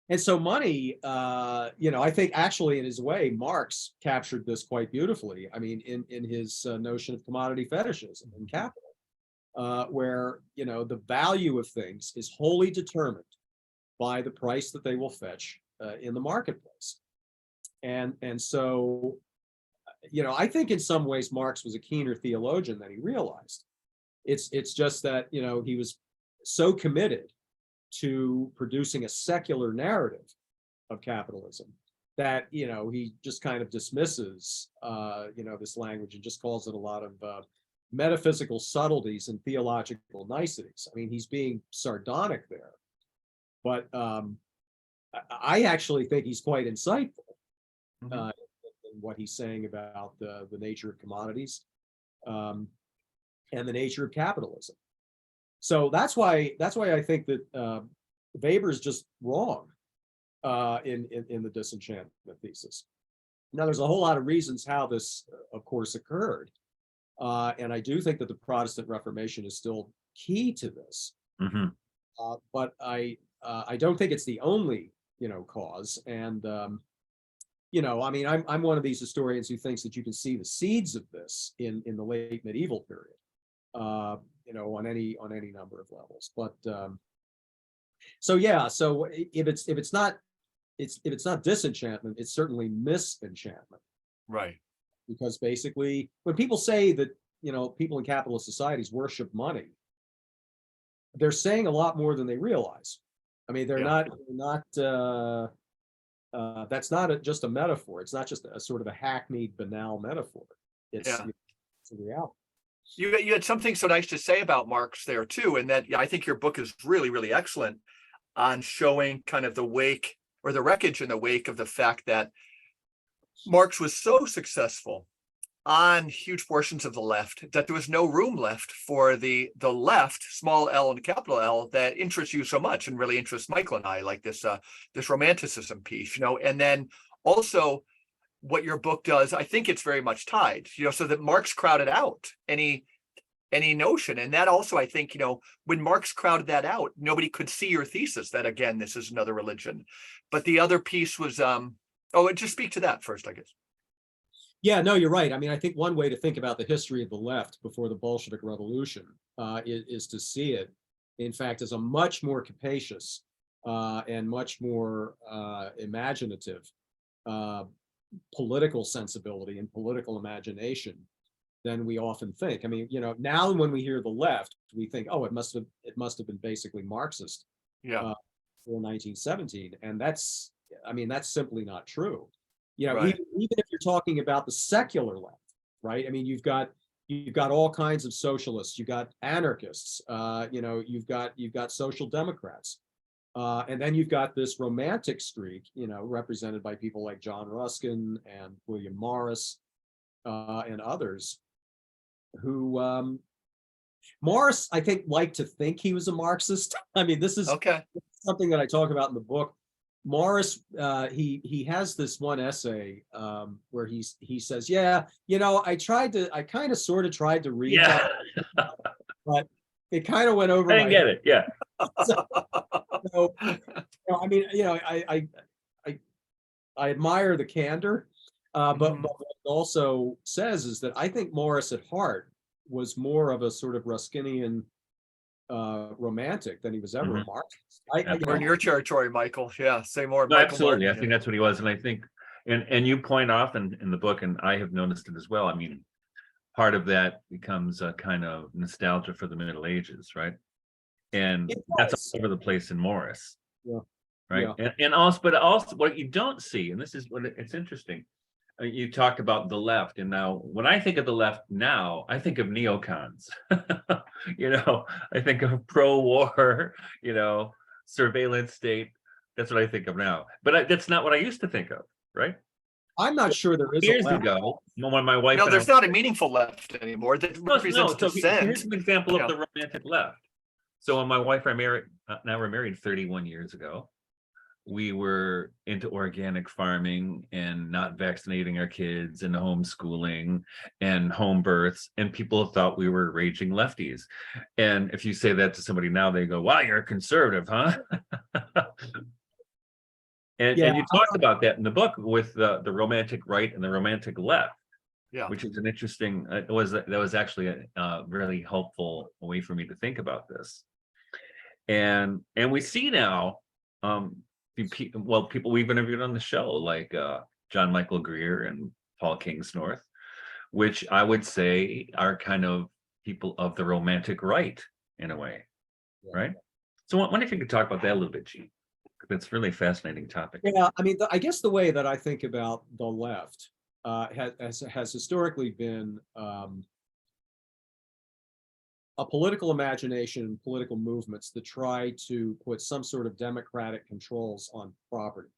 And so money, I think actually in his way, Marx captured this quite beautifully. I mean, in his notion of commodity fetishism and capital, where, the value of things is wholly determined by the price that they will fetch in the marketplace. And so, I think in some ways Marx was a keener theologian than he realized. It's just that, he was so committed to producing a secular narrative of capitalism that, he just kind of dismisses, this language and just calls it a lot of metaphysical subtleties and theological niceties. I mean, he's being sardonic there, but I actually think he's quite insightful in what he's saying about the nature of commodities and the nature of capitalism. So that's why I think that Weber is just wrong in the disenchantment thesis. Now, there's a whole lot of reasons how this, of course, occurred. And I do think that the Protestant Reformation is still key to this. But I don't think it's the only, cause. And, I mean, I'm one of these historians who thinks that you can see the seeds of this in the late medieval period, on any number of levels. But so if it's not disenchantment, it's certainly misenchantment. Right. Because basically, when people say that, people in capitalist societies worship money, they're saying a lot more than they realize. I mean, they're not. That's not just a metaphor. It's not just a sort of a hackneyed, banal metaphor. It's a reality. You had something so nice to say about Marx there too, and that I think your book is really, really excellent on showing kind of the wake or the wreckage in the wake of the fact that Marx was so successful on huge portions of the left that there was no room left for the left, small L and capital L, that interests you so much and really interests Michael and I, like this romanticism piece, and then also what your book does, I think it's very much tied, so that Marx crowded out any notion. And that also, I think, when Marx crowded that out, nobody could see your thesis that, again, this is another religion. But the other piece was, just speak to that first, I guess. Yeah, no, you're right. I mean, I think one way to think about the history of the left before the Bolshevik Revolution is to see it, in fact, as a much more capacious and much more imaginative political sensibility and political imagination than we often think. I mean, now when we hear the left, we think, oh, it must have been basically Marxist Yeah. for 1917, and that's simply not true. Right. Even if you're talking about the secular left, right? I mean, you've got all kinds of socialists, you've got anarchists, you've got social democrats, and then you've got this romantic streak, represented by people like John Ruskin and William Morris, and others, who Morris, I think, liked to think he was a Marxist. I mean, this is Okay. something that I talk about in the book. Morris, he has this one essay where he says, yeah, I kind of sort of tried to read Yeah. that, but it kind of went over I my didn't get it. Yeah. So, I mean, I admire the candor, but Mhm. what it also says is that I think Morris at heart was more of a sort of Ruskinian romantic than he was ever a Mhm. Marxist. We're in your territory, Michael. Yeah, say more, No, Michael absolutely. I Martin. think that's what he was. And I think, and you point off in the book, and I have noticed it as well. I mean, part of that becomes a kind of nostalgia for the Middle Ages, right? And It that's does. all over the place in Morris, Yeah. right? Yeah. And also, but also what you don't see, and this is what it's interesting. You talked about the left, and now when I think of the left now, I think of neocons. I think of pro-war, surveillance state. That's what I think of now. But that's not what I used to think of, right? I'm not sure there is a Years left. ago, when my wife No, and there's not a meaningful left anymore that no, represents so dissent. here's an example Yeah. of the romantic left. So when my wife and I married, now we're married 31 years ago, we were into organic farming and not vaccinating our kids and homeschooling and home births, and people thought we were raging lefties. And if you say that to somebody now, they go, wow, you're a conservative, huh? And Yeah. you talked about that in the book with the romantic right and the romantic left, Yeah. which is an interesting, that was actually a really helpful way for me to think about this. And we see now, people we've interviewed on the show, like John Michael Greer and Paul Kingsnorth, which I would say are kind of people of the romantic right in a way, right? So I wonder if you could talk about that a little bit, Gene. It's really a fascinating topic. Yeah, I mean, I guess the way that I think about the left has historically been a political imagination, political movements that try to put some sort of democratic controls on property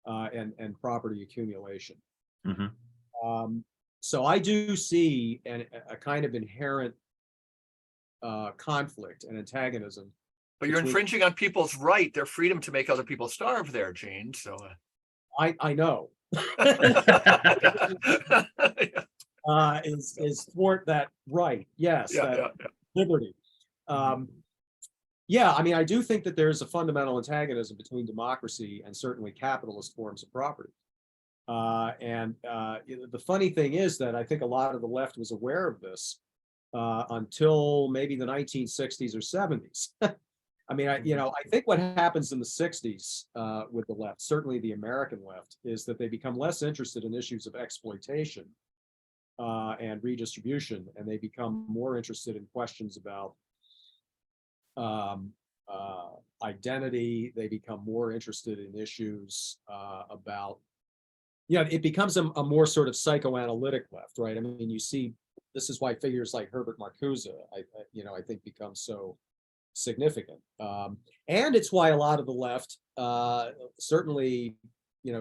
and property accumulation. Mhm. So I do see a kind of inherent conflict and antagonism. But you're between- infringing on people's right, their freedom to make other people starve there, Gene. So I know is thwart that right. Yes, yeah, that yeah. liberty. Yeah, I mean, I do think that there's a fundamental antagonism between democracy and certainly capitalist forms of property. The funny thing is that I think a lot of the left was aware of this until maybe the 1960s or 70s. I mean, I think what happens in the 60s with the left, certainly the American left, is that they become less interested in issues of exploitation and redistribution, and they become more interested in questions about identity. They become more interested in issues about, it becomes a more sort of psychoanalytic left, right? I mean, you see, this is why figures like Herbert Marcuse, I think become so significant. And it's why a lot of the left, certainly,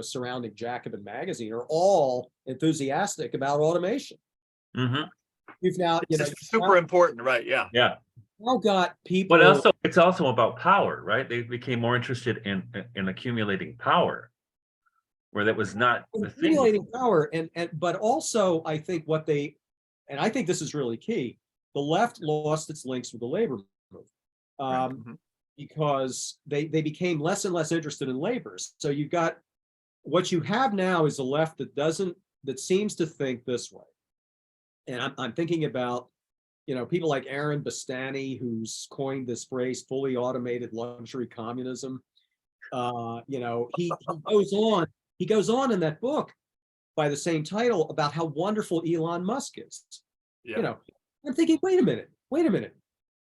surrounding Jacobin magazine, are all enthusiastic about automation. Mhm. We've now, It's super important, right? Yeah. Yeah. now got people. But also, it's also about power, right? They became more interested in accumulating power, where that was not the thing. Accumulating power, but also I think and I think this is really key, the left lost its links with the labor movement. Mhm. Because they became less and less interested in labor. So you've got, what you have now is a left that seems to think this way. And I'm thinking about, people like Aaron Bastani, who's coined this phrase, fully automated luxury communism. He he goes on in that book by the same title about how wonderful Elon Musk is. Yeah. You know, I'm thinking, wait a minute.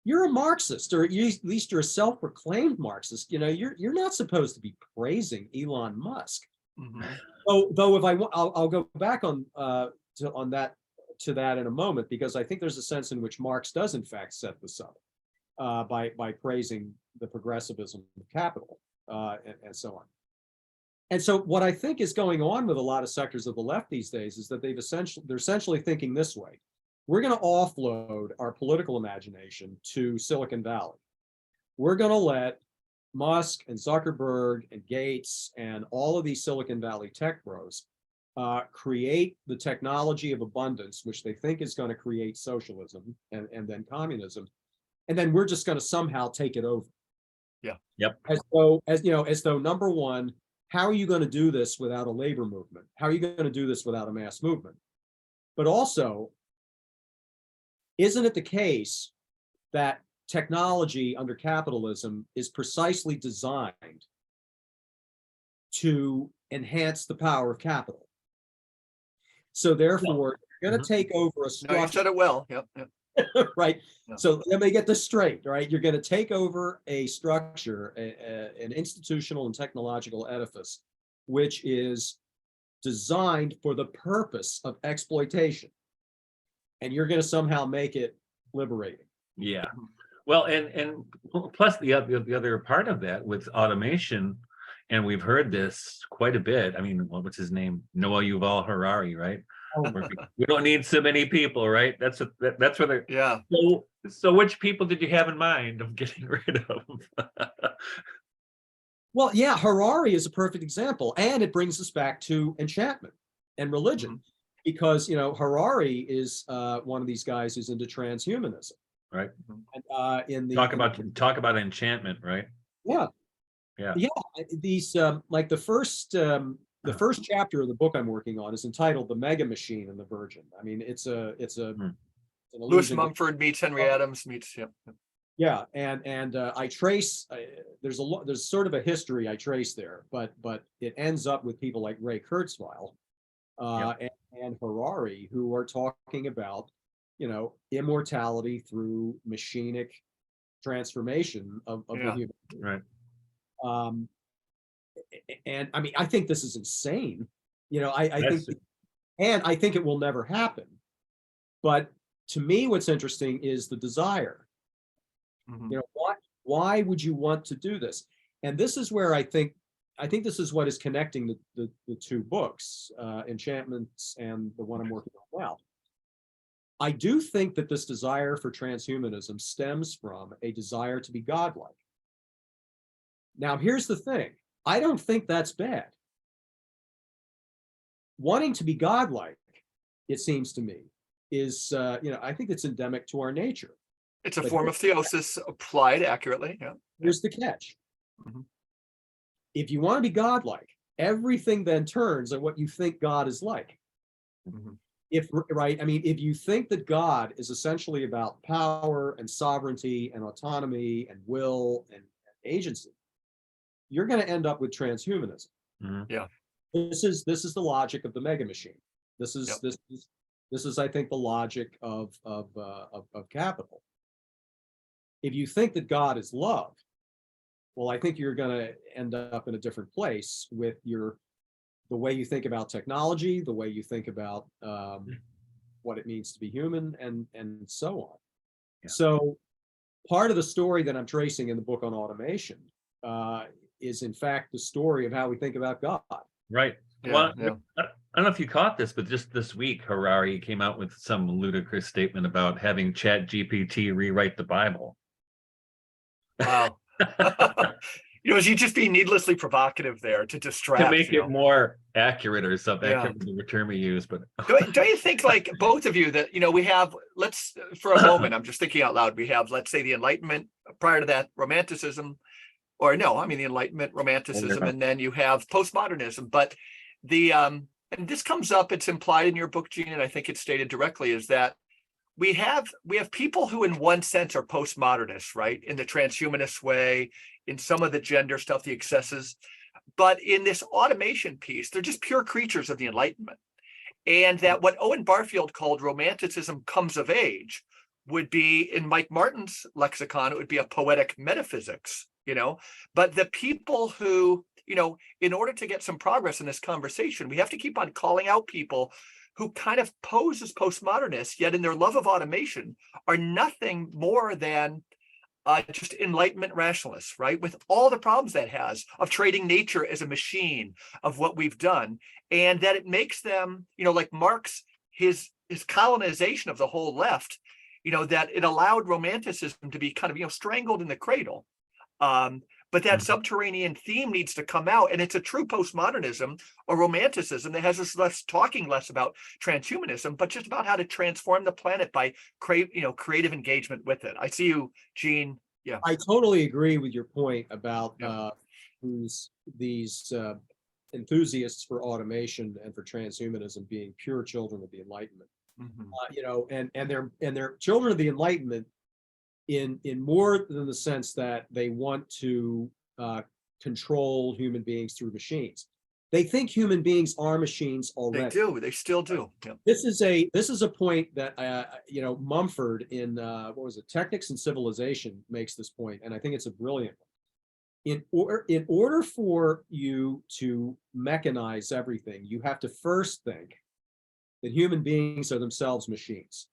You're a Marxist, or at least you're a self-proclaimed Marxist. You know, you're not supposed to be praising Elon Musk. Mhm. Though if I'll go back on to that in a moment, because I think there's a sense in which Marx does in fact set this up by praising the progressivism of capital and so on. And so what I think is going on with a lot of sectors of the left these days is that they're essentially thinking this way: we're going to offload our political imagination to Silicon Valley. We're going to let Musk and Zuckerberg and Gates and all of these Silicon Valley tech bros create the technology of abundance, which they think is going to create socialism and then communism. And then we're just going to somehow take it over. Yeah. Yep. As though number one, how are you going to do this without a labor movement? How are you going to do this without a mass movement? But also, isn't it the case that technology under capitalism is precisely designed to enhance the power of capital? So therefore, you're going to take over a No, you structure, said it well. Yep. right? Yeah. So let me get this straight, right? You're going to take over a structure, an institutional and technological edifice, which is designed for the purpose of exploitation. And you're going to somehow make it liberating. Yeah. Well, and plus the other part of that with automation, and we've heard this quite a bit. I mean, what's his name? Noah Yuval Harari, right? We don't need so many people, right? That's where they're. Yeah. So which people did you have in mind of getting rid of? Well, yeah, Harari is a perfect example, and it brings us back to enchantment and religion, Mhm. because Harari is one of these guys who's into transhumanism. Right. And Talk about enchantment, right? Yeah. These like the first chapter of the book I'm working on is entitled "The Mega Machine and the Virgin." I mean, it's an Lewis allusion to- Mumford meets Henry Adams meets. Yep. Yeah, and I trace. There's sort of a history I trace there, but it ends up with people like Ray Kurzweil and Harari, who are talking about immortality through machinic transformation of the human. Right. And I mean, I think this is insane. I think it will never happen. But to me, what's interesting is the desire. Mhm. Why would you want to do this? And this is where I think this is what is connecting the two books, Enchantments and the one I'm working on now. I do think that this desire for transhumanism stems from a desire to be godlike. Now, here's the thing. I don't think that's bad. Wanting to be godlike, it seems to me, is, I think it's endemic to our nature. It's a But form of theosis applied accurately. Yeah. Here's the catch. Mhm. If you want to be godlike, everything then turns on what you think God is like. Mhm. If you think that God is essentially about power and sovereignty and autonomy and will and agency, you're going to end up with transhumanism. Mhm. Yeah. This is the logic of the mega machine. This is I think the logic of capital. If you think that God is love, well, I think you're going to end up in a different place with the way you think about technology, the way you think about what it means to be human, and so on. Yeah. So part of the story that I'm tracing in the book on automation is in fact the story of how we think about God. Right. Yeah, Well, yeah. I don't know if you caught this, but just this week, Harari came out with some ludicrous statement about having ChatGPT rewrite the Bible. Wow. Is he just being needlessly provocative there to distract? To make it more accurate or something. Yeah. I can't remember the term he used, but Don't you think, like both of you, that we have, let's for a moment, I'm just thinking out loud, we have, let's say, the Enlightenment, prior to that Romanticism, or no, I mean the Enlightenment, Romanticism, and then you have postmodernism. But and this comes up, it's implied in your book, Gene, and I think it's stated directly, is that we have people who in one sense are postmodernists, right? In the transhumanist way, in some of the gender stuff, the excesses. But in this automation piece, they're just pure creatures of the Enlightenment. And that what Owen Barfield called romanticism comes of age would be, in Mike Martin's lexicon, it would be a poetic metaphysics, But the people who, in order to get some progress in this conversation, we have to keep on calling out people who kind of pose as postmodernists, yet in their love of automation are nothing more than just Enlightenment rationalists, right? With all the problems that has of trading nature as a machine of what we've done, and that it makes them, like Marx, his colonization of the whole left, that it allowed romanticism to be kind of, strangled in the cradle. But that subterranean theme needs to come out, and it's a true postmodernism or romanticism that has us talking less about transhumanism, but just about how to transform the planet by creative engagement with it. I see you, Gene. Yeah, I totally agree with your point about these enthusiasts for automation and for transhumanism being pure children of the Enlightenment. And they're children of the Enlightenment in more than the sense that they want to control human beings through machines. They think human beings are machines already. They do. They still do. Yeah. This is a point that Mumford in what was it, Technics and Civilization makes this point, and I think it's a brilliant one. In order for you to mechanize everything, you have to first think that human beings are themselves machines.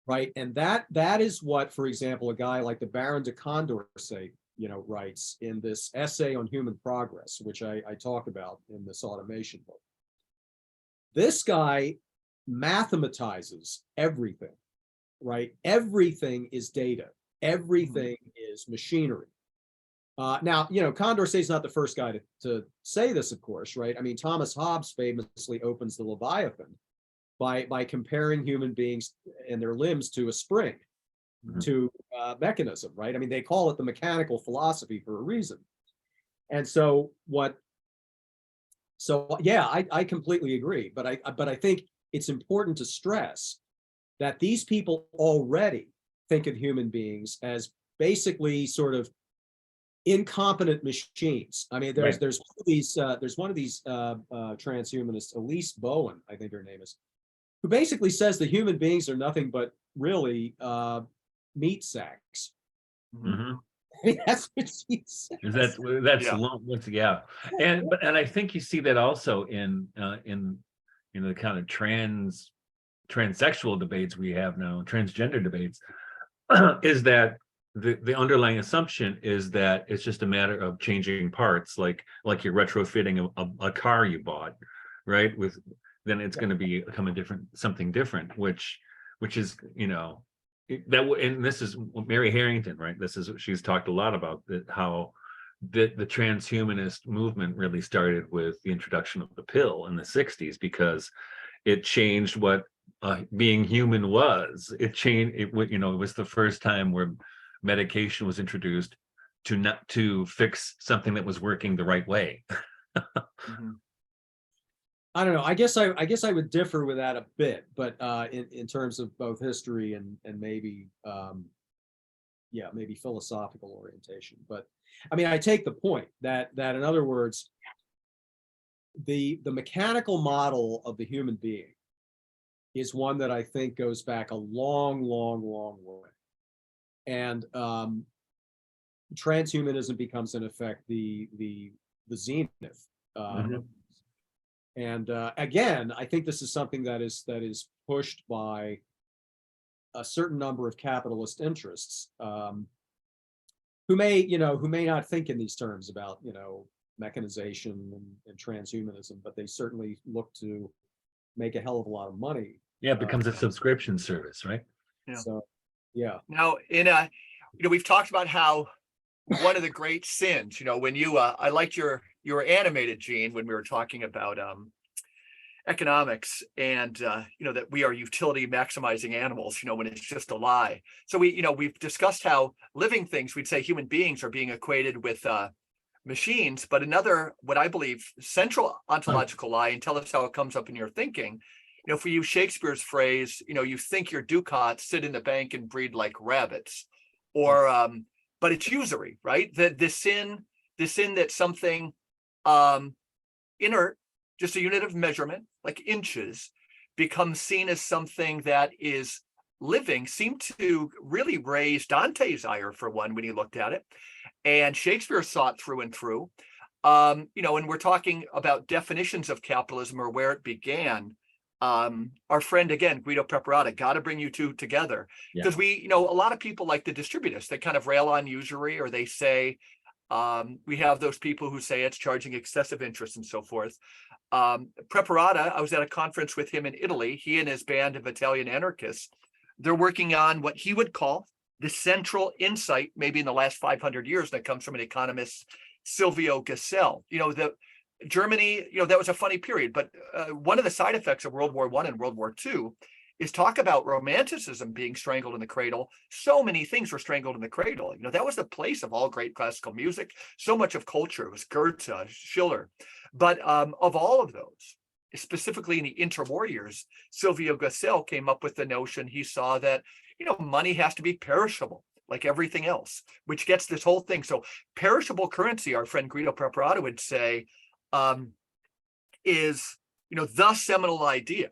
Right, and that is what, for example, a guy like the Baron de Condorcet, writes in this essay on human progress, which I talk about in this automation book. This guy mathematizes everything, right? Everything is data. Everything is machinery. Now, Condorcet is not the first guy to say this, of course, right? I mean, Thomas Hobbes famously opens the Leviathan by comparing human beings and their limbs to a spring, to a mechanism, right? I mean, they call it the mechanical philosophy for a reason. And I completely agree. But I think it's important to stress that these people already think of human beings as basically sort of incompetent machines. I mean, there's one of these transhumanists, Elise Bowen, I think her name is, who basically says that human beings are nothing but really meat sacks. Mm-hmm. I mean, that's what she says. And I think you see that also in the kind of transsexual debates we have now, transgender debates, is that the underlying assumption is that it's just a matter of changing parts, like you're retrofitting a car you bought, right? Then it's going to become something different, which is, and this is Mary Harrington, right? This is what she's talked a lot about, how the transhumanist movement really started with the introduction of the pill in the 60s, because it changed what being human was. It was the first time where medication was introduced to fix something that was working the right way. I don't know. I guess I would differ with that a bit, but in terms of both history and maybe maybe philosophical orientation. But I mean, I take the point that in other words, the mechanical model of the human being is one that I think goes back a long, long, long way. And transhumanism becomes in effect the zenith. And again, I think this is something that is pushed by a certain number of capitalist interests, who may not think in these terms about mechanization and transhumanism, but they certainly look to make a hell of a lot of money. Yeah, it becomes a subscription service, right? Yeah. So, yeah. Now, we've talked about how one of the great sins, when I liked your animated, Gene, when we were talking about economics and that we are utility maximizing animals, when it's just a lie. So we've discussed how living things, we'd say human beings, are being equated with machines, but another, what I believe, central ontological lie, and tell us how it comes up in your thinking. If we use Shakespeare's phrase, you think your ducats sit in the bank and breed like rabbits, or but it's usury, right? The sin that something inert, just a unit of measurement, like inches, becomes seen as something that is living, seemed to really raise Dante's ire, for one, when he looked at it. And Shakespeare saw it through and through. And we're talking about definitions of capitalism or where it began. Our friend, again, Guido Preparata, got to bring you two together, because a lot of people like the distributists, they kind of rail on usury, or they say, we have those people who say it's charging excessive interest and so forth. Preparata, I was at a conference with him in Italy. He and his band of Italian anarchists, they're working on what he would call the central insight, maybe in the last 500 years, that comes from an economist, Silvio Gesell. Germany, that was a funny period, but one of the side effects of World War I and World War II is talk about romanticism being strangled in the cradle. So many things were strangled in the cradle. That was the place of all great classical music. So much of culture was Goethe, Schiller. But of all of those, specifically in the interwar years, Silvio Gesell came up with the notion. He saw that, money has to be perishable, like everything else, which gets this whole thing. So perishable currency, our friend Guido Preparata would say, is, the seminal idea.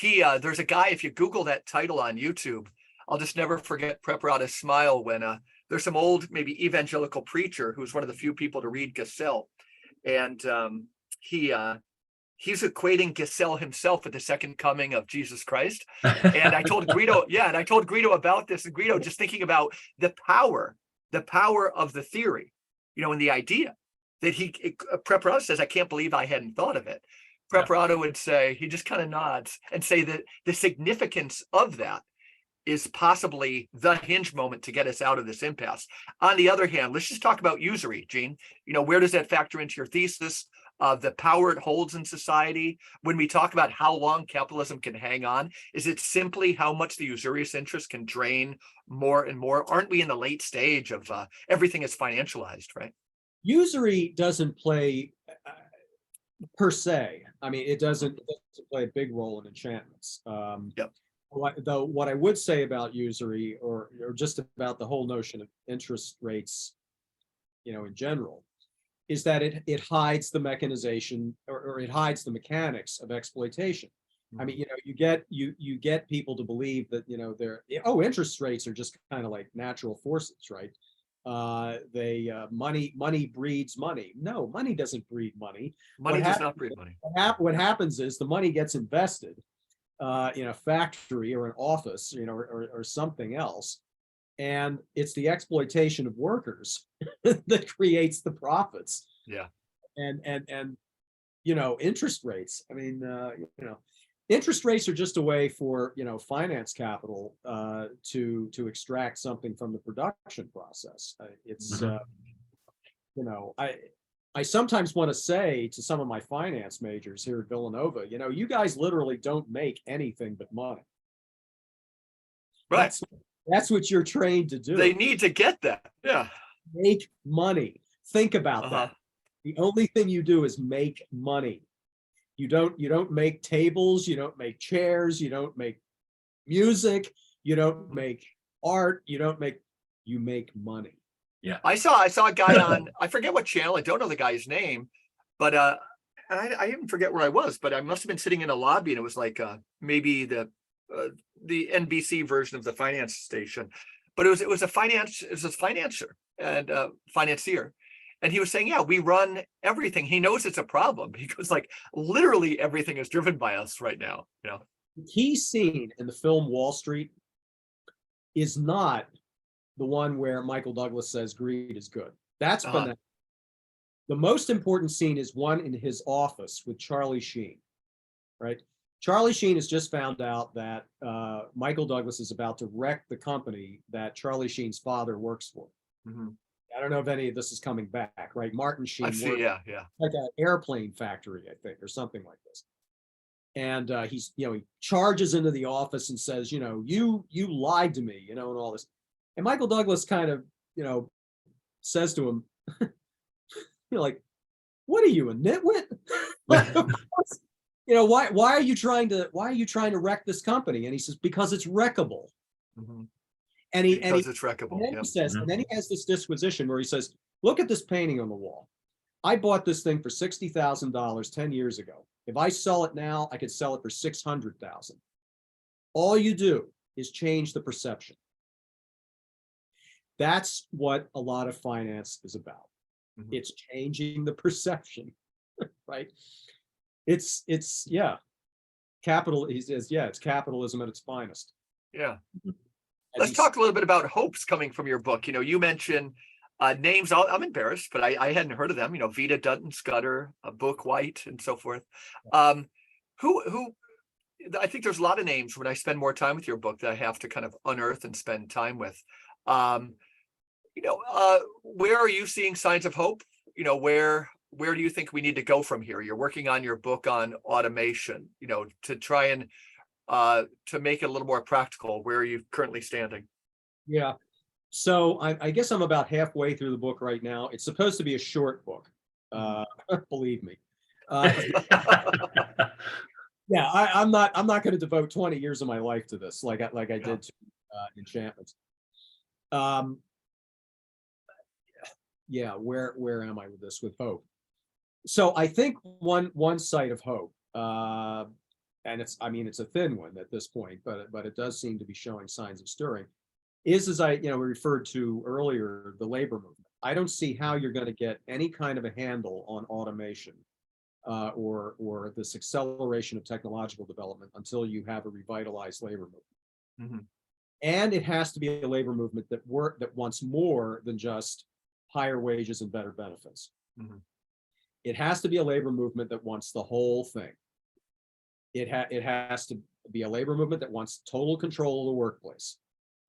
There's a guy, if you Google that title on YouTube, I'll just never forget Preparata's smile when there's some old, maybe evangelical preacher who's one of the few people to read Gesell. And he's equating Gesell himself with the second coming of Jesus Christ. And I told Guido, about this, and Guido, just thinking about the power of the theory, and the idea that Preparata says, I can't believe I hadn't thought of it. Preparata would say, he just kind of nods and say that the significance of that is possibly the hinge moment to get us out of this impasse. On the other hand, let's just talk about usury, Gene. Where does that factor into your thesis of the power it holds in society? When we talk about how long capitalism can hang on, is it simply how much the usurious interest can drain more and more? Aren't we in the late stage of everything is financialized, right? Usury doesn't play per se. I mean, it doesn't play a big role in enchantments. What I would say about usury, or just about the whole notion of interest rates, in general, is that it hides the mechanization, or it hides the mechanics of exploitation. I mean, you get people to believe that interest rates are just kind of like natural forces, right? Money breeds money. No, money doesn't breed money. Money does not breed money. What happens is the money gets invested in a factory or an office, or something else, and it's the exploitation of workers that creates the profits. Yeah. And interest rates. I mean, interest rates are just a way for finance capital to extract something from the production process. It's I sometimes want to say to some of my finance majors here at Villanova, you guys literally don't make anything but money. Right. That's what you're trained to do. They need to get that. Yeah. Make money. Think about that. The only thing you do is make money. You don't make tables, you don't make chairs, you don't make music, you don't make art, you make money. Yeah. I saw a guy on, I forget what channel, I don't know the guy's name, but I even forget where I was, but I must have been sitting in a lobby, and it was like maybe the NBC version of the finance station, but it was a financier and financier. And he was saying, yeah, we run everything. He knows it's a problem because literally everything is driven by us right now. The key scene in the film Wall Street is not the one where Michael Douglas says greed is good. That's banal. The most important scene is one in his office with Charlie Sheen, right? Charlie Sheen has just found out that Michael Douglas is about to wreck the company that Charlie Sheen's father works for. Mm-hmm. I don't know if any of this is coming back, right? Martin Sheen, I see, yeah, like an airplane factory, I think, or something like this. And he's, he charges into the office and says, you lied to me, and all this. And Michael Douglas kind of, says to him, what are you, a nitwit? Why are you trying to wreck this company? And he says, because it's wreckable. Mm-hmm. Because it's wreckable. And then he says, and then he has this disquisition where he says, look at this painting on the wall. I bought this thing for $60,000 10 years ago. If I sell it now, I could sell it for 600,000. All you do is change the perception. That's what a lot of finance is about. Mhm. It's changing the perception, right? It's yeah. He says, yeah, it's capitalism at its finest. Yeah. As Let's he talk a little bit about hopes coming from your book. You mentioned names. I'm embarrassed, but I hadn't heard of them. Vita Dutton Scudder, Book White, and so forth. Who I think there's a lot of names when I spend more time with your book that I have to kind of unearth and spend time with. Where are you seeing signs of hope? Where do you think we need to go from here? You're working on your book on automation, to try and to make it a little more practical. Where are you currently standing? Yeah. So I guess I'm about halfway through the book right now. It's supposed to be a short book, believe me. Yeah, I'm not going to devote 20 years of my life to this like I did to Enchantments. Yeah, where am I with this, with hope? So I think one site of hope, and it's a thin one at this point, but it does seem to be showing signs of stirring, is, as we referred to earlier, the labor movement. I don't see how you're going to get any kind of a handle on automation or this acceleration of technological development until you have a revitalized labor movement. Mhm. And it has to be a labor movement that wants more than just higher wages and better benefits. Mhm. It has to be a labor movement that wants the whole thing. It has to be a labor movement that wants total control of the workplace.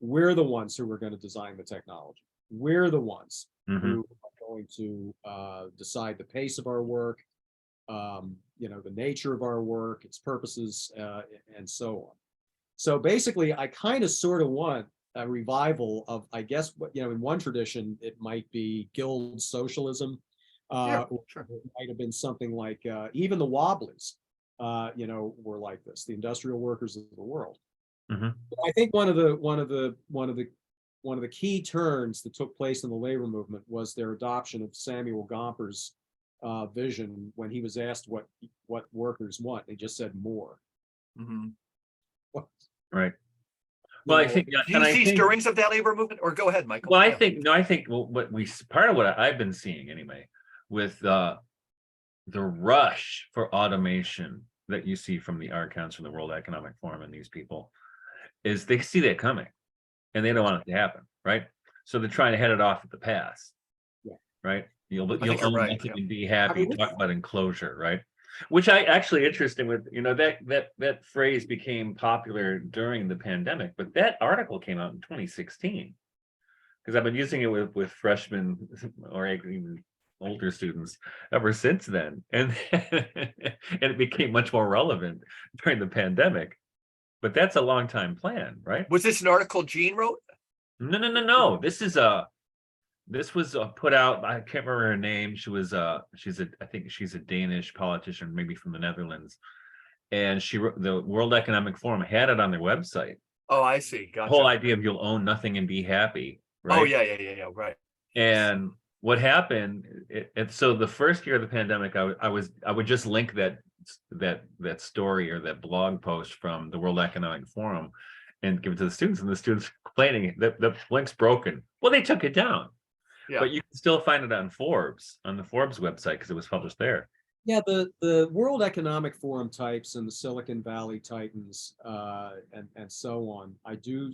We're the ones who are going to design the technology. We're the ones who are going to decide the pace of our work, the nature of our work, its purposes, and so on. So basically, I kind of sort of want a revival of, I guess, what, in one tradition, it might be guild socialism. Yeah, Or sure. it might have been something like even the Wobblies, were like this, the industrial workers of the world. Mhm. I think one of the key turns that took place in the labor movement was their adoption of Samuel Gomper's vision when he was asked what workers want. They just said more. Mhm. Right. Well, I think, Do you see stirrings of that labor movement? Or go ahead, Michael. well, I Yeah. think part of what I've been seeing anyway, with the rush for automation that you see from the archons from the World Economic Forum and these people, is they see that coming and they don't want it to happen, right? So they're trying to head it off at the pass, Yeah. right? You'll think you're own right, nothing yeah. and be happy. mean, Talk about enclosure, right? Which I actually interesting with, that phrase became popular during the pandemic, but that article came out in 2016. Because I've been using it with freshmen or even older students ever since then, and it became much more relevant during the pandemic. But that's a long time plan, right? Was this an article Gene wrote? No. This was put out. I can't remember her name. I think she's a Danish politician, maybe from the Netherlands, and she wrote, the World Economic Forum had it on their website. Oh, I see. The whole Gotcha. idea of you'll own nothing and be happy, right? Oh, yeah. Right. And what happened? So the first year of the pandemic, I would just link that story or that blog post from the World Economic Forum and give it to the students, and the students complaining that the link's broken. Well, they took it down, Yeah. but you can still find it on the Forbes website because it was published there. Yeah, the World Economic Forum types and the Silicon Valley titans and so on, I do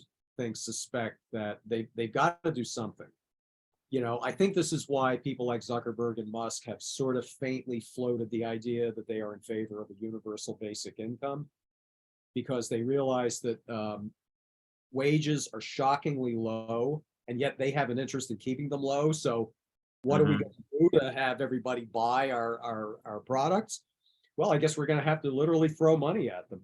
suspect that they've got to do something. I think this is why people like Zuckerberg and Musk have sort of faintly floated the idea that they are in favor of a universal basic income, because they realize that wages are shockingly low, and yet they have an interest in keeping them low. So what are we going to do to have everybody buy our products? Well, I guess we're going to have to literally throw money at them.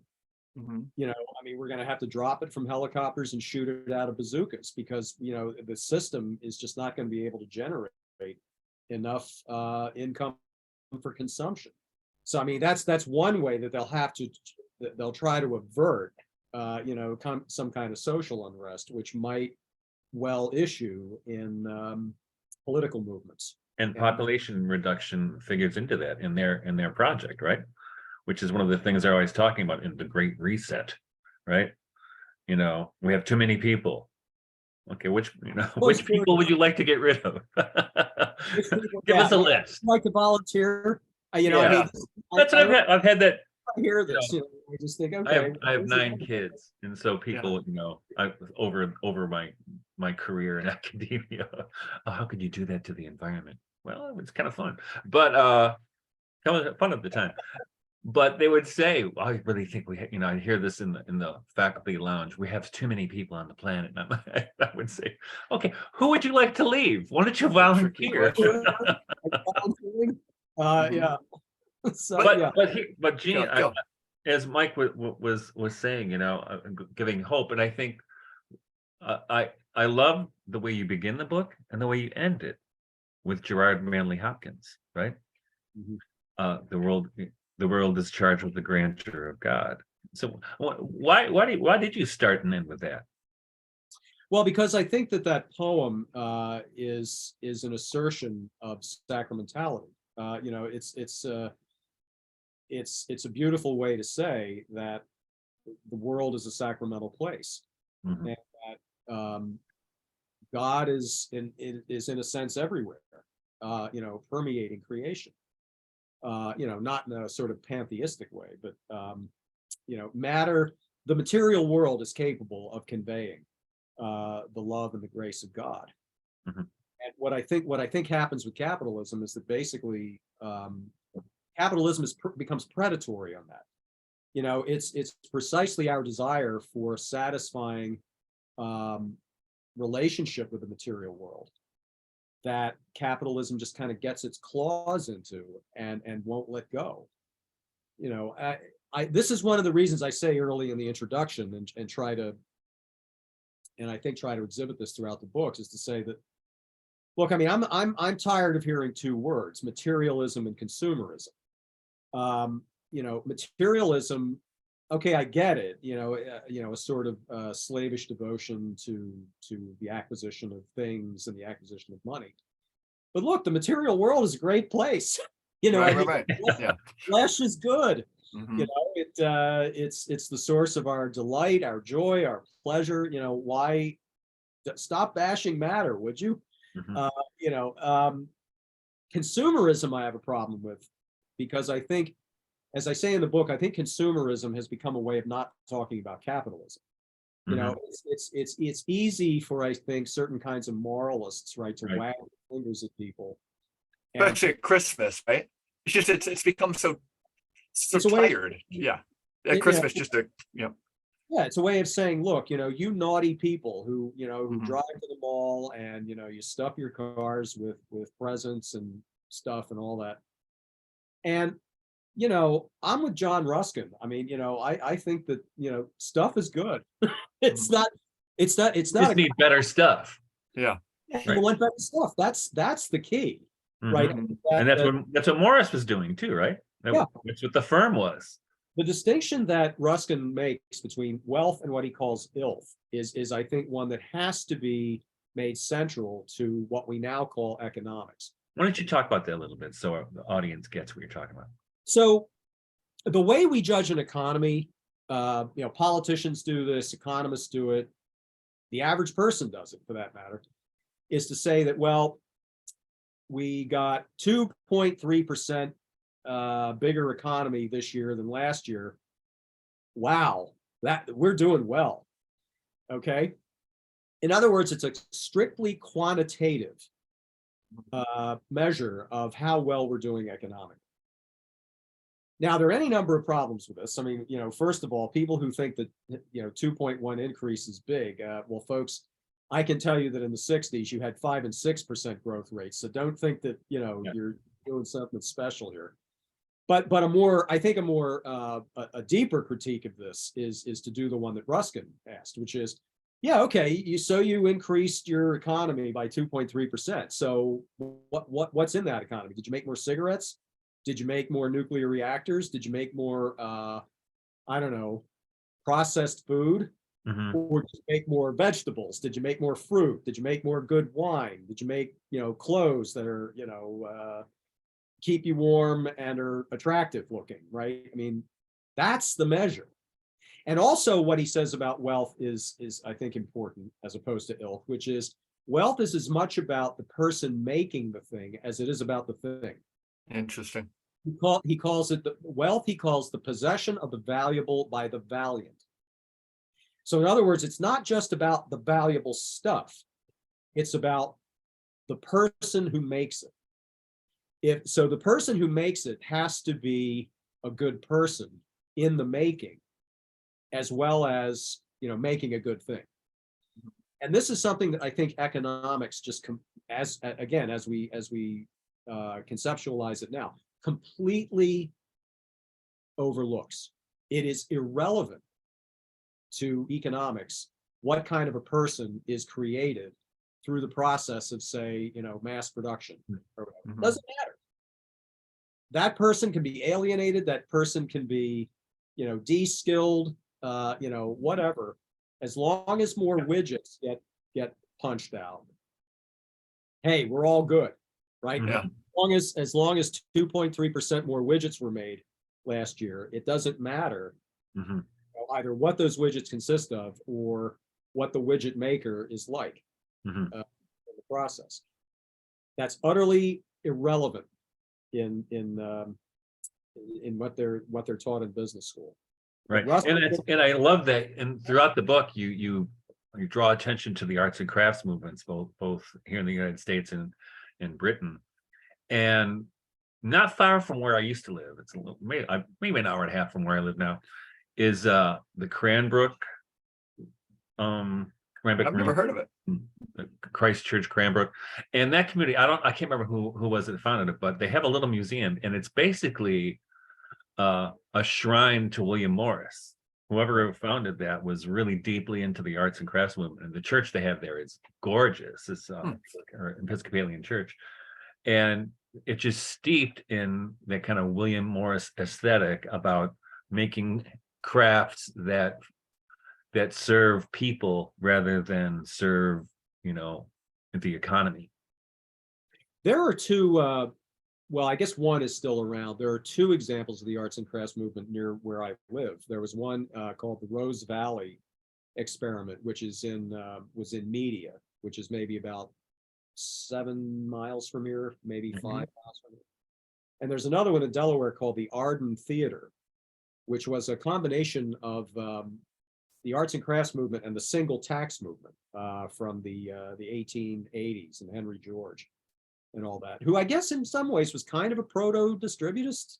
Mhm. We're going to have to drop it from helicopters and shoot it out of bazookas, because, the system is just not going to be able to generate enough income for consumption. So, that's one way that they'll try to avert, some kind of social unrest, which might well issue in political movements. And population reduction figures into that in their project, right? Which is one of the things they're always talking about in the Great Reset, right? You know, we have too many people. Okay, which people would you like to get rid of? Give us a list. Like to volunteer. I mean, that's what I've had that. I hear this, I just think, okay. I have 9 kids, and so people, over my career in academia, how could you do that to the environment? Well, it's kind of fun, but fun at the time. But they would say, I really think I hear this in the faculty lounge, we have too many people on the planet. And I would say, okay, who would you like to leave? Why don't you volunteer? Yeah. So, but Gene, as Mike was saying, giving hope, and I think I love the way you begin the book and the way you end it with Gerard Manley Hopkins, right? Mm-hmm. The world is charged with the grandeur of God. So why did you start and end with that? Well, because I think that poem is an assertion of sacramentality. It's a beautiful way to say that the world is a sacramental place, Mm-hmm. and that God is in a sense everywhere, permeating creation. Not in a sort of pantheistic way, but matter, the material world is capable of conveying the love and the grace of God. Mm-hmm. And what I think happens with capitalism is that basically capitalism becomes predatory on that. It's precisely our desire for satisfying relationship with the material world that capitalism just kind of gets its claws into and won't let go. This is one of the reasons I say early in the introduction and try to exhibit this throughout the books, is to say that, look, I mean, I'm tired of hearing 2 words, materialism and consumerism. Materialism, okay, I get it, a sort of slavish devotion to the acquisition of things and the acquisition of money. But look, the material world is a great place. Right. Yeah. Flesh is good. Mm-hmm. It's the source of our delight, our joy, our pleasure. Why stop bashing matter, would you? Mm-hmm. Consumerism I have a problem with, because I think, as I say in the book, I think consumerism has become a way of not talking about capitalism. Mm-hmm. It's easy for, I think, certain kinds of moralists, right, to wag their fingers at people. Especially at Christmas, right? It's just it's become so tired. At Christmas, yeah, it's a way of saying, look, you naughty people who Mm-hmm. drive to the mall and you stuff your cars with presents and stuff and all that. And I'm with John Ruskin. I mean, I think that stuff is good. It's not Just need better stuff. Yeah. You want better stuff. That's the key, Mm-hmm. right? And that's what Morris was doing too, right? That's what the firm was. The distinction that Ruskin makes between wealth and what he calls illth is I think one that has to be made central to what we now call economics. Why don't you talk about that a little bit so the audience gets what you're talking about? So the way we judge an economy, politicians do this, economists do it, the average person does it for that matter, is to say that, well, we got 2.3% bigger economy this year than last year. Wow, that we're doing well. Okay. In other words, it's a strictly quantitative measure of how well we're doing economically. Now, there are any number of problems with this. I mean, first of all, people who think that 2.1 increase is big. Well, folks, I can tell you that in the 60s you had 5% and 6% growth rates. So don't think that you're doing something special here. But I think a deeper critique of this is to do the one that Ruskin asked, which is, okay, you increased your economy by 2.3%. So what's in that economy? Did you make more cigarettes? Did you make more nuclear reactors? Did you make more, processed food? Mhm. Or did you make more vegetables? Did you make more fruit? Did you make more good wine? Did you make, clothes that are, keep you warm and are attractive looking, right? I mean, that's the measure. And also what he says about wealth is I think important as opposed to illth, which is wealth is as much about the person making the thing as it is about the thing. Interesting. He calls it the wealth, he calls the possession of the valuable by the valiant. So in other words, it's not just about the valuable stuff. It's about the person who makes it. So the person who makes it has to be a good person in the making, as well as, making a good thing. And this is something that I think economics just as we conceptualize it now, completely overlooks. It is irrelevant to economics what kind of a person is created through the process of, say, mass production or whatever. Doesn't matter. That person can be alienated, that person can be, de-skilled, whatever, as long as more widgets get punched out. Hey, we're all good, right? Yeah. As long as 2.3% more widgets were made last year, it doesn't matter either what those widgets consist of or what the widget maker is like in the process. That's utterly irrelevant in what they're taught in business school. Right, and I love that. And throughout the book, you draw attention to the arts and crafts movements, both here in the United States and in Britain, and not far from where I used to live. It's a little, maybe an hour and a half from where I live now. Is the Cranbrook? I've never heard of it. The Christchurch Cranbrook, and that community. I can't remember who was it that founded it, but they have a little museum, and it's basically a shrine to William Morris. Whoever founded that was really deeply into the arts and crafts movement, and the church they have there is gorgeous. It's like an Episcopalian church, and it's just steeped in that kind of William Morris aesthetic about making crafts that serve people rather than serve, the economy. There are two, well, I guess one is still around. There are two examples of the arts and crafts movement near where I live. There was one called the Rose Valley Experiment, which was in Media, which is maybe about 7 miles from here, maybe 5 miles from here. And there's another one in Delaware called the Arden Theater, which was a combination of the arts and crafts movement and the single tax movement from the 1880s and Henry George and all that, who I guess in some ways was kind of a proto-distributist.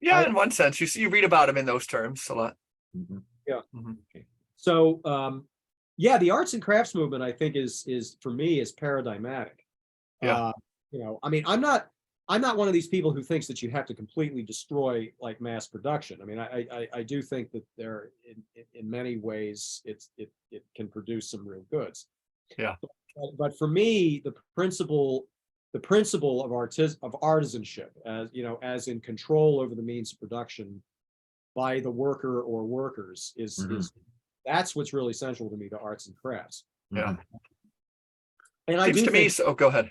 Yeah, in one sense, you read about him in those terms a lot. Yeah. So the arts and crafts movement, I think, is for me is paradigmatic. Yeah. I mean, I'm not one of these people who thinks that you have to completely destroy like mass production. I mean, I do think that there, in many ways, it can produce some real goods. Yeah. But for me, the principle of artisanship, as in control over the means of production by the worker or workers, is that's what's really central to me to arts and crafts. Yeah. And Seems to me. So go ahead.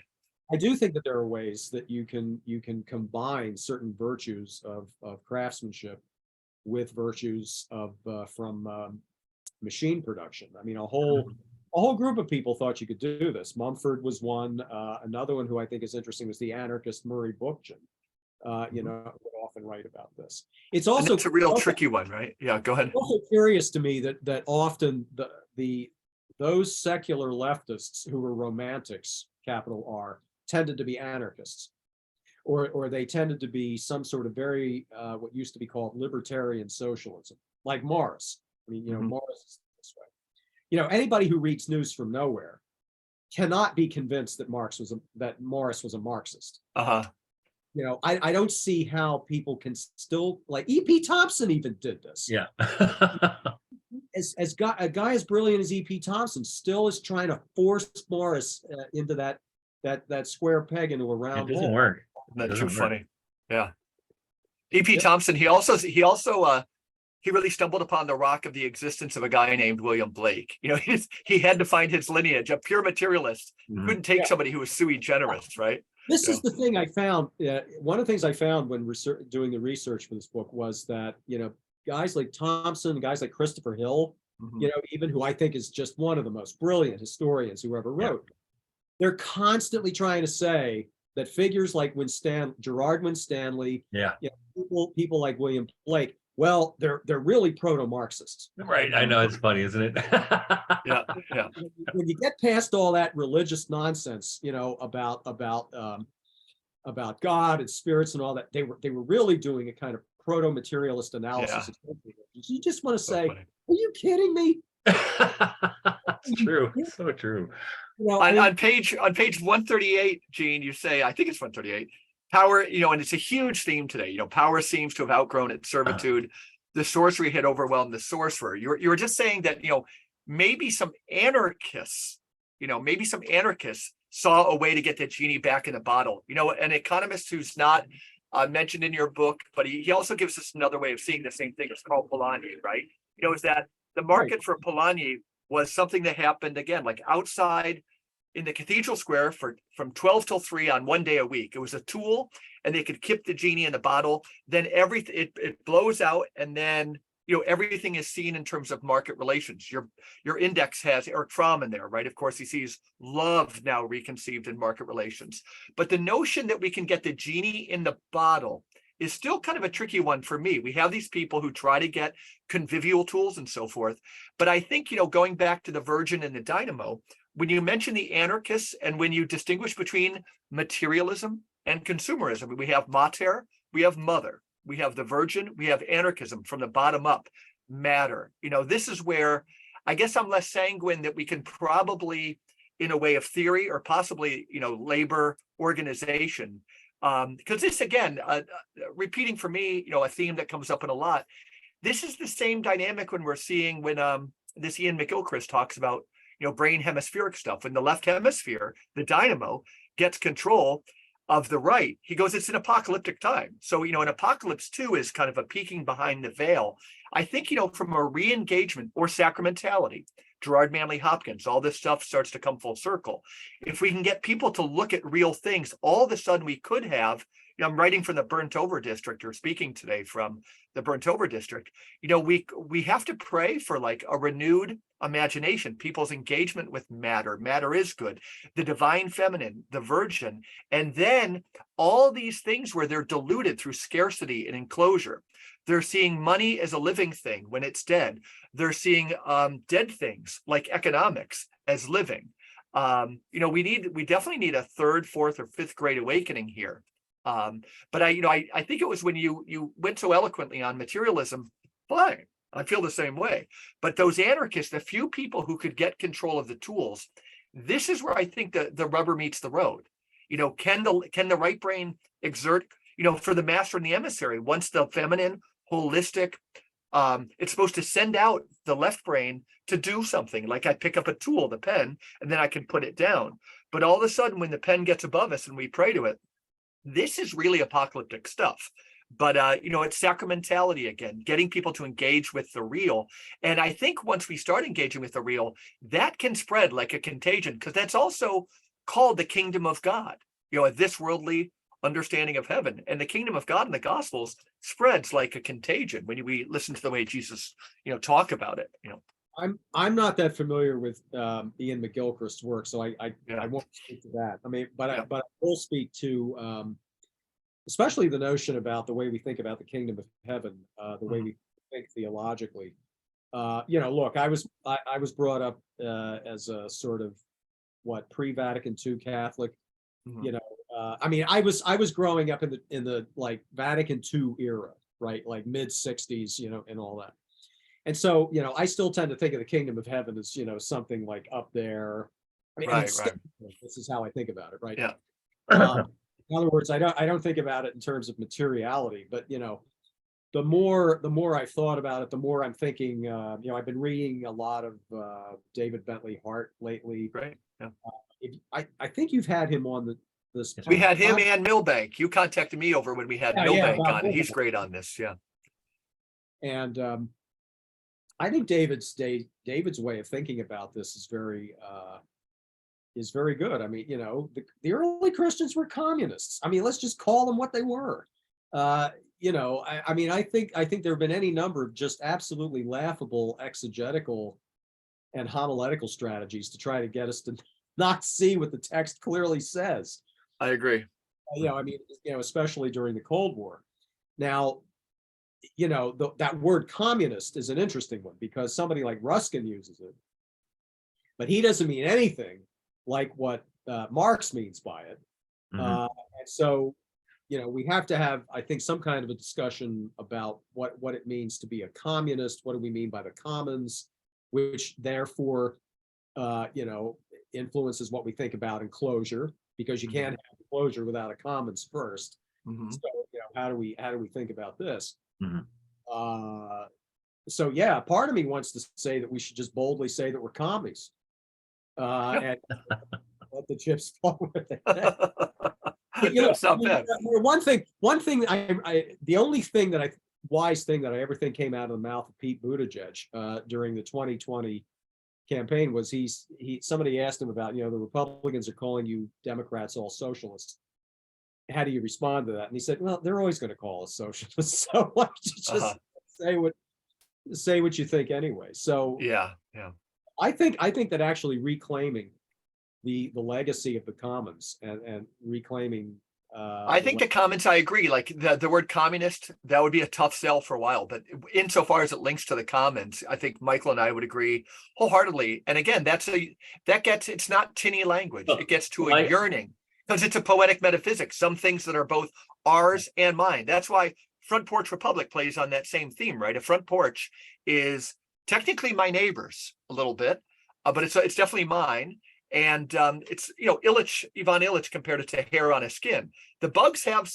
I do think that there are ways that you can combine certain virtues of craftsmanship with virtues from machine production. I mean, a whole group of people thought you could do this. Mumford was one. Another one who I think is interesting was the anarchist Murray Bookchin. Would often write about this. It's also a real tricky one, right? Yeah, go ahead. It's also curious to me that often those secular leftists who were romantics, capital R, tended to be anarchists, or they tended to be some sort of very what used to be called libertarian socialism, like Morris. I mean, Morris is this way. Anybody who reads News from Nowhere cannot be convinced that Morris was a Marxist. I don't see how people can still, like E.P. Thompson even did this. Yeah. A guy as brilliant as E.P. Thompson still is trying to force Morris into that square peg into a round hole. It doesn't work. That's too funny. Yeah. E.P. Thompson, he he really stumbled upon the rock of the existence of a guy named William Blake. He had to find his lineage. A pure materialist couldn't take somebody who was sui generis, right? This is the thing I found. One of the things I found when doing the research for this book was that, guys like Thompson, guys like Christopher Hill, even who I think is just one of the most brilliant historians who ever wrote, they're constantly trying to say that figures like Gerard Winstanley, people like William Blake, well, they're really proto-Marxists. Right. I know, it's funny, isn't it? Yeah. When you get past all that religious nonsense, about God and spirits and all that, they were really doing a kind of proto-materialist analysis. You just want to say, are you kidding me? It's true. So true. On page 138, Gene, you say, I think it's 138, power, and it's a huge theme today. Power seems to have outgrown its servitude. The sorcery had overwhelmed the sorcerer. You were just saying that, maybe some anarchists saw a way to get the genie back in the bottle. An economist who's not mentioned in your book, but he also gives us another way of seeing the same thing. It's called Polanyi, right? Is that the market for Polanyi was something that happened, again, like outside in the cathedral square from 12 till 3 on one day a week. It was a tool, and they could keep the genie in the bottle. Then everything, it blows out, and then everything is seen in terms of market relations. Your index has Eric Fromm in there, right? Of course, he sees love now reconceived in market relations. But the notion that we can get the genie in the bottle is still kind of a tricky one for me. We have these people who try to get convivial tools and so forth. But I think, going back to the Virgin and the Dynamo, when you mention the anarchists and when you distinguish between materialism and consumerism, we have mater, we have mother, we have the Virgin, we have anarchism from the bottom up, matter. This is where I guess I'm less sanguine that we can probably, in a way of theory or possibly, labor organization, because this, again, repeating for me, a theme that comes up in a lot. This is the same dynamic when we're seeing when this Ian McGilchrist talks about, brain hemispheric stuff. When the left hemisphere, the dynamo, gets control of the right, he goes, it's an apocalyptic time. So, an apocalypse too is kind of a peeking behind the veil. I think, from a re-engagement or sacramentality, Gerard Manley Hopkins, all this stuff starts to come full circle. If we can get people to look at real things, all of a sudden we could have, I'm writing from the burnt over district, or speaking today from the burnt over district. We have to pray for like a renewed imagination, people's engagement with matter. Matter is good. The divine feminine, the Virgin, and then all these things where they're diluted through scarcity and enclosure. They're seeing money as a living thing when it's dead. They're seeing dead things like economics as living. We definitely need a third, fourth, or fifth great awakening here. But I think it was when you went so eloquently on materialism. Fine, I feel the same way. But those anarchists, the few people who could get control of the tools, this is where I think the rubber meets the road. Can the right brain exert, for the master and the emissary, once the feminine, holistic, it's supposed to send out the left brain to do something. Like I pick up a tool, the pen, and then I can put it down. But all of a sudden, when the pen gets above us and we pray to it, this is really apocalyptic stuff. But it's sacramentality again, getting people to engage with the real. And I think once we start engaging with the real, that can spread like a contagion, because that's also called the kingdom of God, this worldly understanding of heaven. And the kingdom of God in the Gospels spreads like a contagion when we listen to the way Jesus, talk about it. I'm not that familiar with Ian McGilchrist's work, so I won't speak to that. I mean, but I will speak to especially the notion about the way we think about the kingdom of heaven, the way we think theologically. Look, I was brought up as a sort of pre-Vatican II Catholic. I was growing up in the like Vatican II era, right? Like mid 60s, and all that. And so, I still tend to think of the kingdom of heaven as, something like up there. I mean, Right. This is how I think about it, right? Yeah. In other words, I don't think about it in terms of materiality, but the more I've thought about it, the more I'm thinking. I've been reading a lot of David Bentley Hart lately. Right. Yeah. I think you've had him on this. We had him and Milbank. You contacted me over when we had Milbank on. Milbank. He's great on this. Yeah. And I think David's way of thinking about this is very good. I mean, the early Christians were communists. I mean, let's just call them what they were. I mean, I think there have been any number of just absolutely laughable exegetical and homiletical strategies to try to get us to not see what the text clearly says. I agree. I mean, especially during the Cold War. Now, that word communist is an interesting one because somebody like Ruskin uses it, but he doesn't mean anything like what Marx means by it. And so, we have to have, I think, some kind of a discussion about what it means to be a communist. What do we mean by the commons, which therefore, influences what we think about enclosure, because you can't have enclosure without a commons first. So, how do we think about this? So yeah, part of me wants to say that we should just boldly say that we're commies, and let the chips fall with it. That's not bad. One thing, the only thing wise thing that I ever think came out of the mouth of Pete Buttigieg during the 2020 campaign was somebody asked him about, the Republicans are calling you Democrats all socialists. How do you respond to that? And he said, well, they're always going to call us socialists. So why don't you just say what you think anyway? So yeah. I think that actually reclaiming the legacy of the commons and reclaiming I think the commons, I agree. Like the word communist, that would be a tough sell for a while. But insofar as it links to the commons, I think Michael and I would agree wholeheartedly. And again, it's not tinny language. It gets to a yearning because it's a poetic metaphysics. Some things that are both ours and mine. That's why Front Porch Republic plays on that same theme, right? A front porch is technically my neighbor's a little bit, but it's definitely mine. And it's Ivan Illich compared it to hair on a skin. The bugs have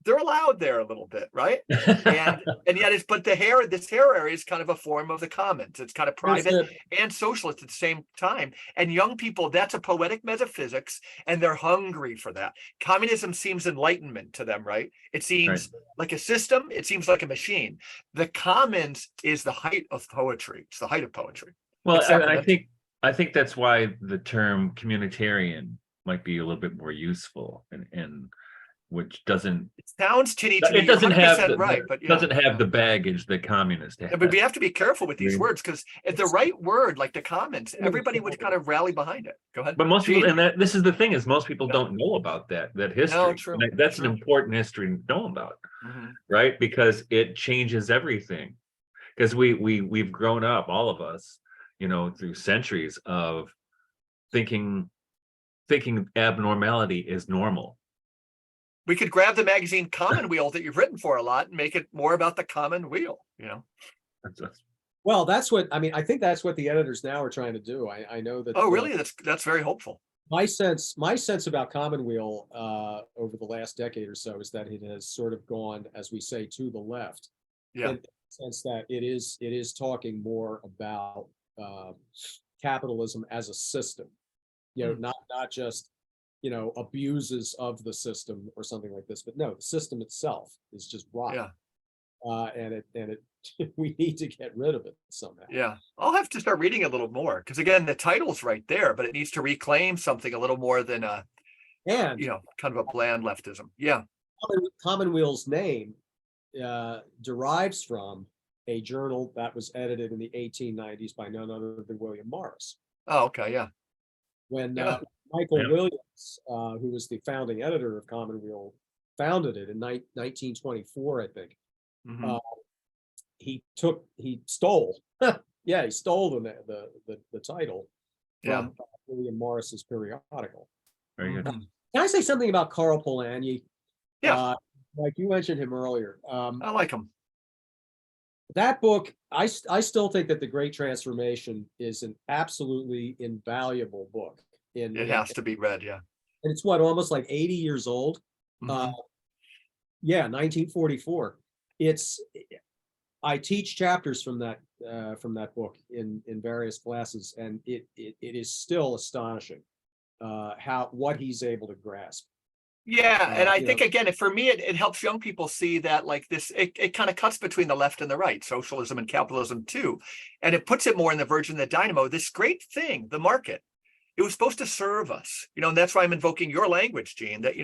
they're allowed there a little bit, right? And yet this hair area is kind of a form of the commons. It's kind of private and socialist at the same time. And young people, that's a poetic metaphysics, and they're hungry for that. Communism seems enlightenment to them, right? It seems like a system. It seems like a machine. The commons is the height of poetry. It's the height of poetry. Well, I think that's why the term communitarian might be a little bit more useful, and which doesn't. It sounds tinny to me. It doesn't have doesn't have the baggage that communist has. But we have to be careful with these words because if the right word, like the commons, everybody would kind of rally behind it. Go ahead. But most people, and this is the thing, is most people don't know about that history. No, true. That's an important history to know about, right? Because it changes everything. Because we've grown up, all of us, through centuries of thinking abnormality is normal. We could grab the magazine Commonweal that you've written for a lot and make it more about the Commonweal, Well, I think that's what the editors now are trying to do. I know that. Oh, really? That's very hopeful. My sense about Commonweal over the last decade or so is that it has sort of gone, as we say, to the left. Yeah. In the sense that it is talking more about capitalism as a system, not just abuses of the system or something like this, but no, the system itself is just rotten. And we need to get rid of it somehow. Yeah, I'll have to start reading a little more because again, the title's right there, but it needs to reclaim something a little more than kind of a bland leftism. Yeah. Commonweal's name derives from a journal that was edited in the 1890s by none other than William Morris. Oh, okay, yeah. When Michael Williams, who was the founding editor of Commonweal, founded it in 1924, I think. He stole the title from William Morris's periodical. Very good. Can I say something about Karl Polanyi? Yeah. Like you mentioned him earlier. I like him. That book, I still think that The Great Transformation is an absolutely invaluable book. It has to be read, yeah. And it's almost like 80 years old. 1944. I teach chapters from that book in various classes, and it is still astonishing what he's able to grasp. Yeah, and I you think know, again, for me, it helps young people see that like this, it kind of cuts between the left and the right, socialism and capitalism too. And it puts it more in the version that Dynamo, this great thing, the market, it was supposed to serve us, and that's why I'm invoking your language, Gene, that,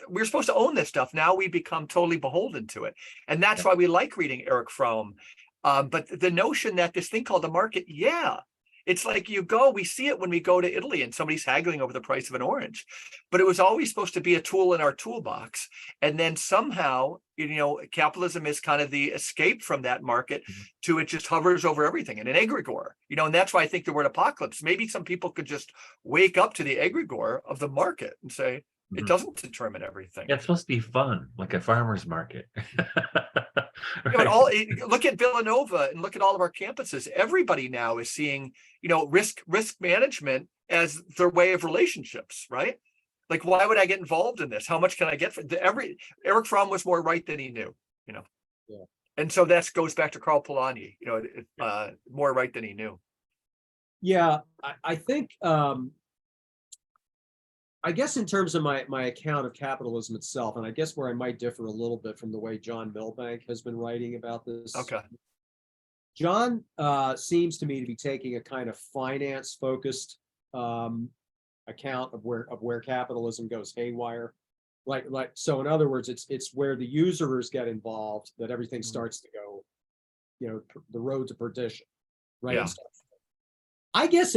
we're supposed to own this stuff. Now we become totally beholden to it. And that's why we like reading Eric Fromm. But the notion that this thing called the market, yeah, it's like we see it when we go to Italy and somebody's haggling over the price of an orange, but it was always supposed to be a tool in our toolbox. And then somehow, capitalism is kind of the escape from that market to it just hovers over everything in an egregore, and that's why I think the word apocalypse, maybe some people could just wake up to the egregore of the market and say, it doesn't determine everything. Yeah, it's supposed to be fun, like a farmer's market. But look at Villanova and look at all of our campuses. Everybody now is seeing, risk management as their way of relationships, right? Like, why would I get involved in this? How much can I get for Eric Fromm was more right than he knew, Yeah. And so that goes back to Carl Polanyi, more right than he knew. Yeah, I think, I guess in terms of my account of capitalism itself, and I guess where I might differ a little bit from the way John Milbank has been writing about this. Okay. John seems to me to be taking a kind of finance-focused account of where capitalism goes haywire. So in other words, it's where the usurers get involved that everything starts to go, the road to perdition, right? Yeah. I guess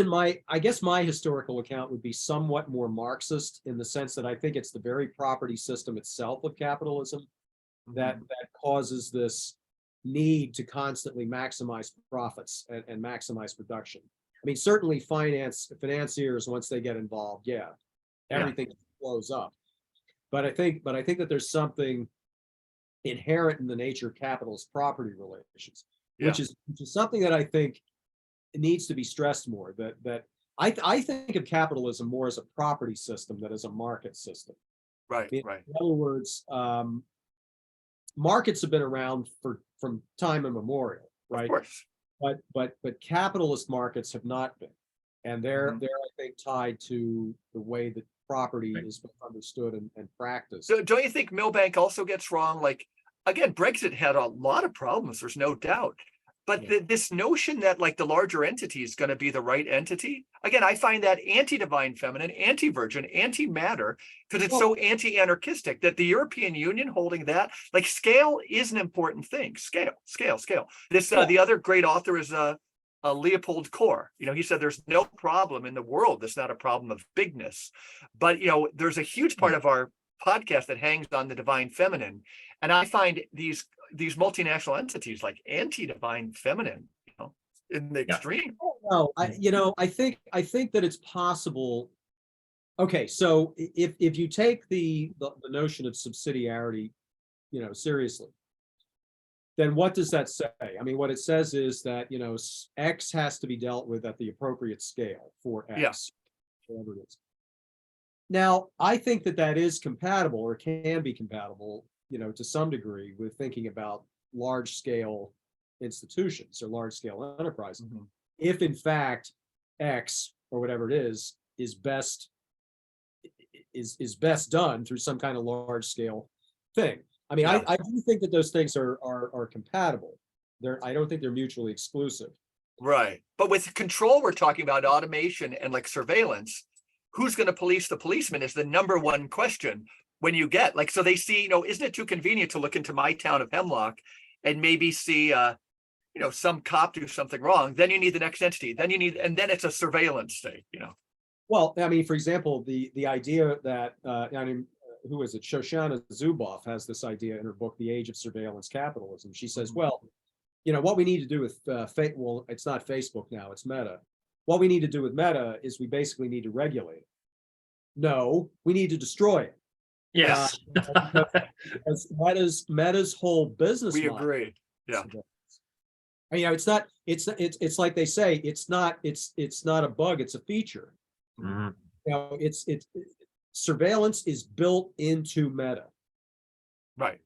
my historical account would be somewhat more Marxist in the sense that I think it's the very property system itself of capitalism that causes this need to constantly maximize profits and maximize production. I mean, certainly financiers, once they get involved, everything blows up. But I think that there's something inherent in the nature of capitalist property relations, which is something that I think needs to be stressed more. That I think of capitalism more as a property system than as a market system. Right. In other words, markets have been around from time immemorial, right? Of course. But capitalist markets have not been, and they're I think tied to the way that property is understood and practiced. So don't you think Milbank also gets wrong? Like, again, Brexit had a lot of problems, there's no doubt. But this notion that like the larger entity is going to be the right entity, again, I find that anti-divine feminine, anti-virgin, anti-matter, because it's so anti-anarchistic that the European Union holding that, like, scale is an important thing. Scale. This the other great author is Leopold Kohr. He said there's no problem in the world that's not a problem of bigness. But there's a huge part of our podcast that hangs on the divine feminine, and I find these multinational entities like anti-divine feminine, in the extreme. No, I think that it's possible. Okay, so if you take the notion of subsidiarity, seriously, then what does that say? I mean, what it says is that X has to be dealt with at the appropriate scale for X, whatever it is. Now, I think that is compatible, or can be compatible, to some degree, with thinking about large scale institutions or large scale enterprises. If in fact X, or whatever it is best done through some kind of large scale thing. I mean, I do think that those things are compatible. I don't think they're mutually exclusive. Right. But with control, we're talking about automation and like surveillance. Who's going to police the policeman is the number one question. When you get so they see, isn't it too convenient to look into my town of Hemlock and maybe see, some cop do something wrong? Then you need the next entity. And then it's a surveillance state, Well, I mean, for example, the idea that, who is it? Shoshana Zuboff has this idea in her book, The Age of Surveillance Capitalism. She says, well, what we need to do with, well, it's not Facebook now, it's Meta. What we need to do with Meta is we basically need to regulate it. No, we need to destroy it. Yes. Because Meta's whole business we model. Agree. Yeah. It's not. It's like they say. It's not a bug. It's a feature. It's surveillance is built into Meta. Right.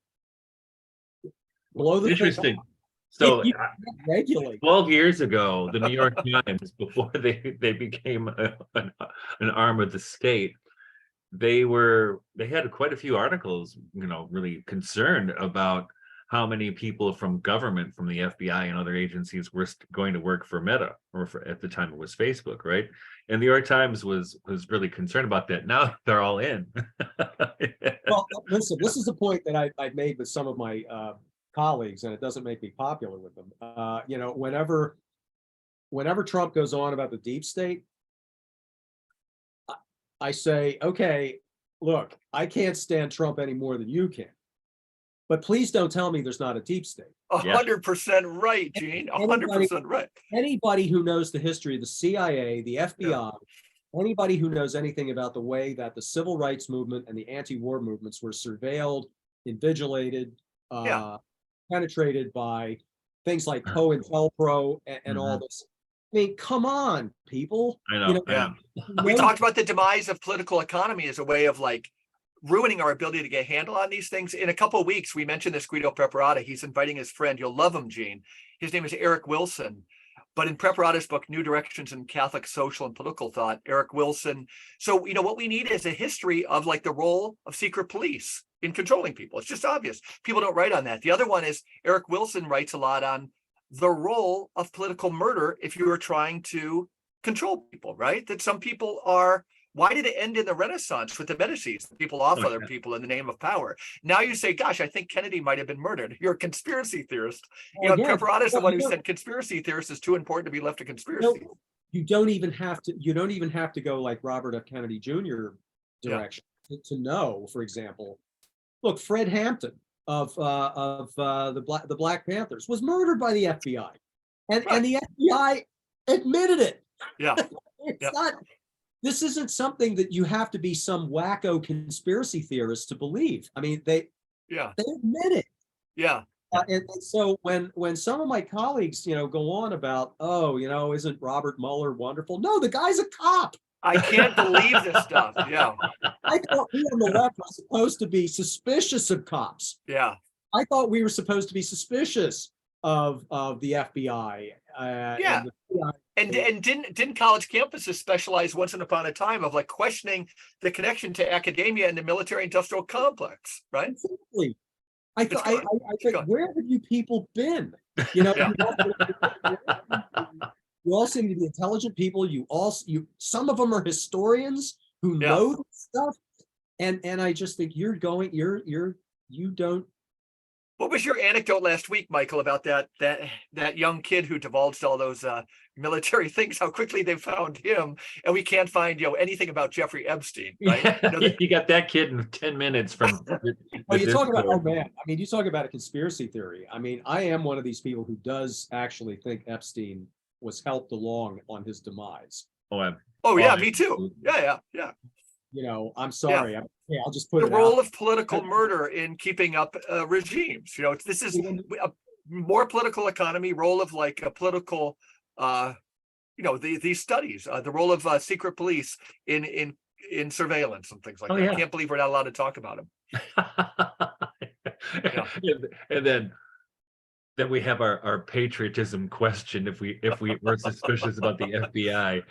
Blow the Interesting. So regulate. 12 years ago, the New York Times, before they became an arm of the state, they had quite a few articles, really concerned about how many people from government, from the FBI and other agencies, were going to work for Meta, or at the time it was Facebook, right? And the New York Times was really concerned about that. Now they're all in. Well, listen, this is a point that I've made with some of my colleagues, and it doesn't make me popular with them. Whenever Trump goes on about the deep state, I say, okay, look, I can't stand Trump any more than you can, but please don't tell me there's not a deep state. 100% right, Gene. 100% right. Anybody who knows the history of the CIA, the FBI, anybody who knows anything about the way that the civil rights movement and the anti-war movements were surveilled, invigilated, penetrated by things like COINTELPRO and all this. I mean, come on, people. I know. We talked about the demise of political economy as a way of like ruining our ability to get a handle on these things. In a couple of weeks, we mentioned this Guido Preparata. He's inviting his friend. You'll love him, Gene. His name is Eric Wilson. But in Preparata's book, New Directions in Catholic Social and Political Thought, Eric Wilson. So, what we need is a history of like the role of secret police in controlling people. It's just obvious. People don't write on that. The other one is Eric Wilson writes a lot on the role of political murder if you were trying to control people, right? That some people are. Why did it end in the Renaissance with the Medicis? People off other people in the name of power. Now you say, gosh, I think Kennedy might have been murdered. You're a conspiracy theorist. Preparata's the one who said conspiracy theorist is too important to be left to conspiracy. You don't even have to go like Robert F. Kennedy Jr. direction to know, for example, look, Fred Hampton of the Black Panthers was murdered by the FBI. And the FBI admitted it. Yeah. It's not. This isn't something that you have to be some wacko conspiracy theorist to believe. I mean, they admit it. Yeah. And so when some of my colleagues, go on about, isn't Robert Mueller wonderful? No, the guy's a cop. I can't believe this stuff. Yeah. I thought we on the left were supposed to be suspicious of cops. Yeah. I thought we were supposed to be suspicious of the FBI. And didn't college campuses specialize once upon a time of like questioning the connection to academia and the military industrial complex, right? Exactly. I thought, where have you people been? You all seem to be intelligent people. Some of them are historians who know this stuff, and I just think you don't. What was your anecdote last week, Michael, about that young kid who divulged all those military things? How quickly they found him, and we can't find anything about Jeffrey Epstein, right? You got that kid in 10 minutes from. You talk about you talk about a conspiracy theory. I mean, I am one of these people who does actually think Epstein was helped along on his demise. Me too. Yeah. I'm sorry. I'll just put the role of political murder in keeping up regimes. This is a more political economy, role of like a political, these studies, the role of secret police in surveillance and things like that. I can't believe we're not allowed to talk about them. And then we have our patriotism question if we're suspicious about the FBI.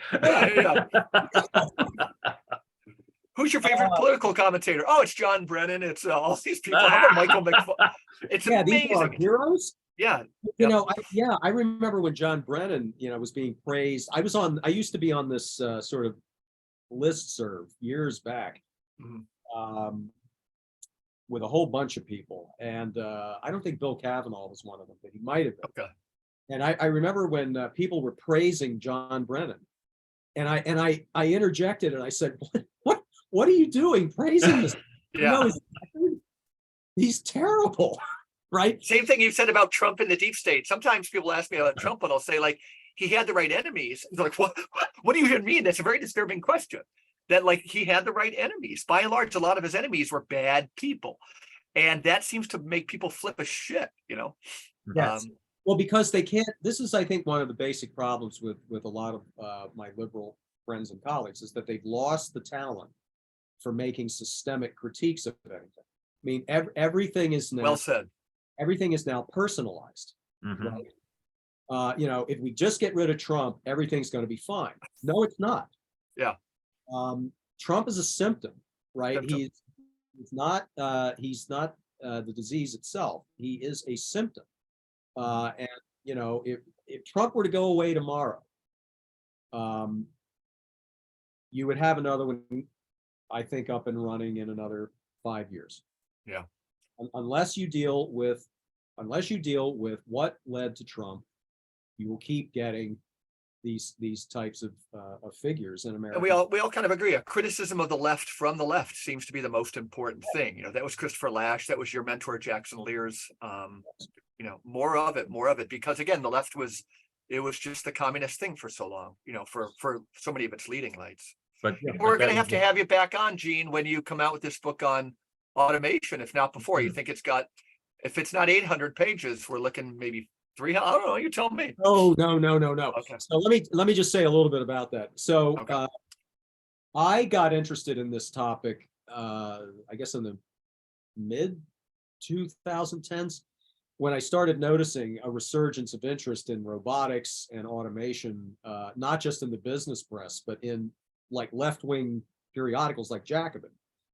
Who's your favorite political commentator? Oh, it's John Brennan. It's all these people. How about Michael McFarland? It's amazing. These are heroes. Yeah. I remember when John Brennan, was being praised. I used to be on this sort of listserv years back with a whole bunch of people. And I don't think Bill Kavanaugh was one of them, but he might have been. Okay. And I remember when people were praising John Brennan, and I interjected and I said, what are you doing praising this? He's terrible, right? Same thing you said about Trump and the deep state. Sometimes people ask me about Trump and I'll say like, he had the right enemies. They're like, what do you even mean? That's a very disturbing question. That like he had the right enemies. By and large, a lot of his enemies were bad people. And that seems to make people flip a shit, Yes. Well, because they can't, this is, I think, one of the basic problems with a lot of my liberal friends and colleagues is that they've lost the talent for making systemic critiques of anything. I mean, everything is now well said. Everything is now personalized. Right? If we just get rid of Trump, everything's going to be fine. No, it's not. Yeah. Trump is a symptom right? Symptom. He's not the disease itself. He is a symptom. And if Trump were to go away tomorrow, you would have another one, I think, up and running in another 5 years. Yeah. Unless you deal with what led to Trump, you will keep getting these types of figures in America. And we all kind of agree. A criticism of the left from the left seems to be the most important thing. That was Christopher Lasch. That was your mentor, Jackson Lear's. More of it, because again, the left was just the communist thing for so long. For so many of its leading lights. But we're going to have you back on, Gene, when you come out with this book on automation. If not before, you think if it's not 800 pages, we're looking maybe 300. I don't know. You tell me. Oh, no. Okay. So let me just say a little bit about that. So Okay. I got interested in this topic, I guess in the mid 2010s, when I started noticing a resurgence of interest in robotics and automation, not just in the business press, but in like left-wing periodicals like Jacobin.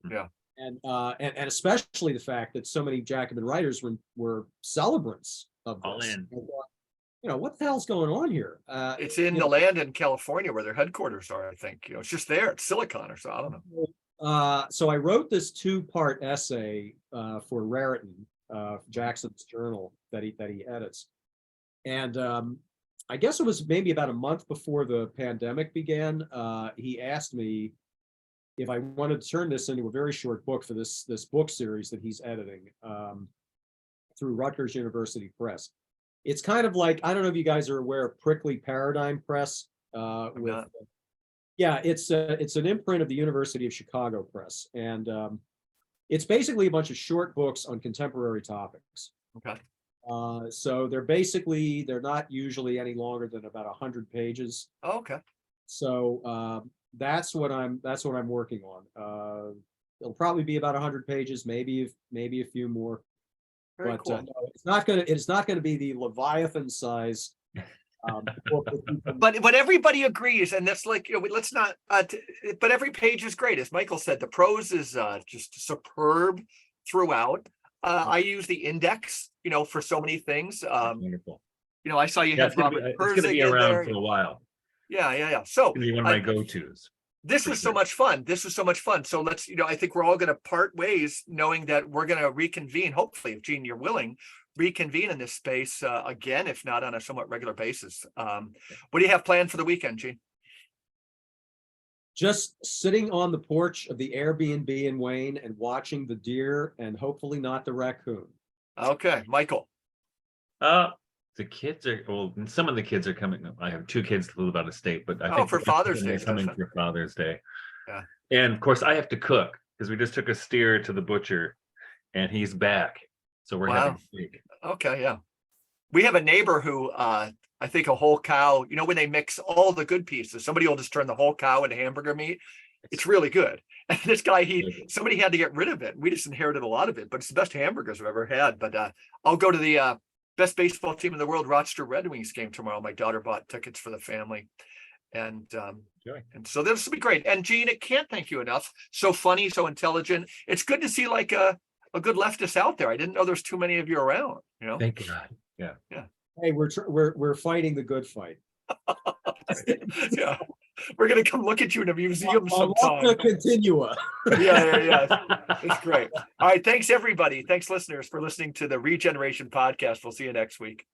Yeah. And especially the fact that so many Jacobin writers were celebrants of this. All in. What the hell's going on here? It's in the land in California where their headquarters are, I think. It's just there. It's Silicon or so. I don't know. So I wrote this 2-part essay for Raritan, Jackson's journal that he edits. And I guess it was maybe about a month before the pandemic began. He asked me if I wanted to turn this into a very short book for this book series that he's editing through Rutgers University Press. It's kind of like, I don't know if you guys are aware of Prickly Paradigm Press. It's an imprint of the University of Chicago Press, and it's basically a bunch of short books on contemporary topics. Okay. So they're not usually any longer than about 100 pages. Oh, okay. So that's what I'm working on. It'll probably be about 100 pages, maybe a few more. Very But cool. no, it's not gonna be the Leviathan size book that people- But everybody agrees, and that's like, let's not. But every page is great, as Michael said. The prose is just superb throughout. I use the index, for so many things. Wonderful. I saw you Yeah, had it's gonna Robert be Pirsig in around there. for a while. Yeah. So It's gonna be one of my go-tos. this for was sure. so much fun. So let's, I think we're all going to part ways, knowing that we're going to reconvene. Hopefully, if Gene, you're willing, reconvene in this space again, if not on a somewhat regular basis. What do you have planned for the weekend, Gene? Just sitting on the porch of the Airbnb in Wayne and watching the deer and hopefully not the raccoon. Okay, Michael. The kids are, some of the kids are coming. I have 2 kids that live out of state, but I think for Father's Day, they're coming isn't it? for Father's Day. Yeah. And of course, I have to cook because we just took a steer to the butcher, and he's back, so we're having steak. Okay, yeah. We have a neighbor who I think a whole cow, when they mix all the good pieces, somebody will just turn the whole cow into hamburger meat. It's really good. And this guy, somebody had to get rid of it. We just inherited a lot of it, but it's the best hamburgers I've ever had. But I'll go to the best baseball team in the world, Rochester Red Wings game tomorrow. My daughter bought tickets for the family. And so this will be great. And Gene, I can't thank you enough. So funny, so intelligent. It's good to see like a good leftist out there. I didn't know there's too many of you around, Thank God. Yeah. Hey, we're fighting the good fight. Yeah. We're gonna come look at you in a museum sometime. The continua. Yeah. It's great. All right. Thanks everybody. Thanks listeners for listening to the Regeneration Podcast. We'll see you next week.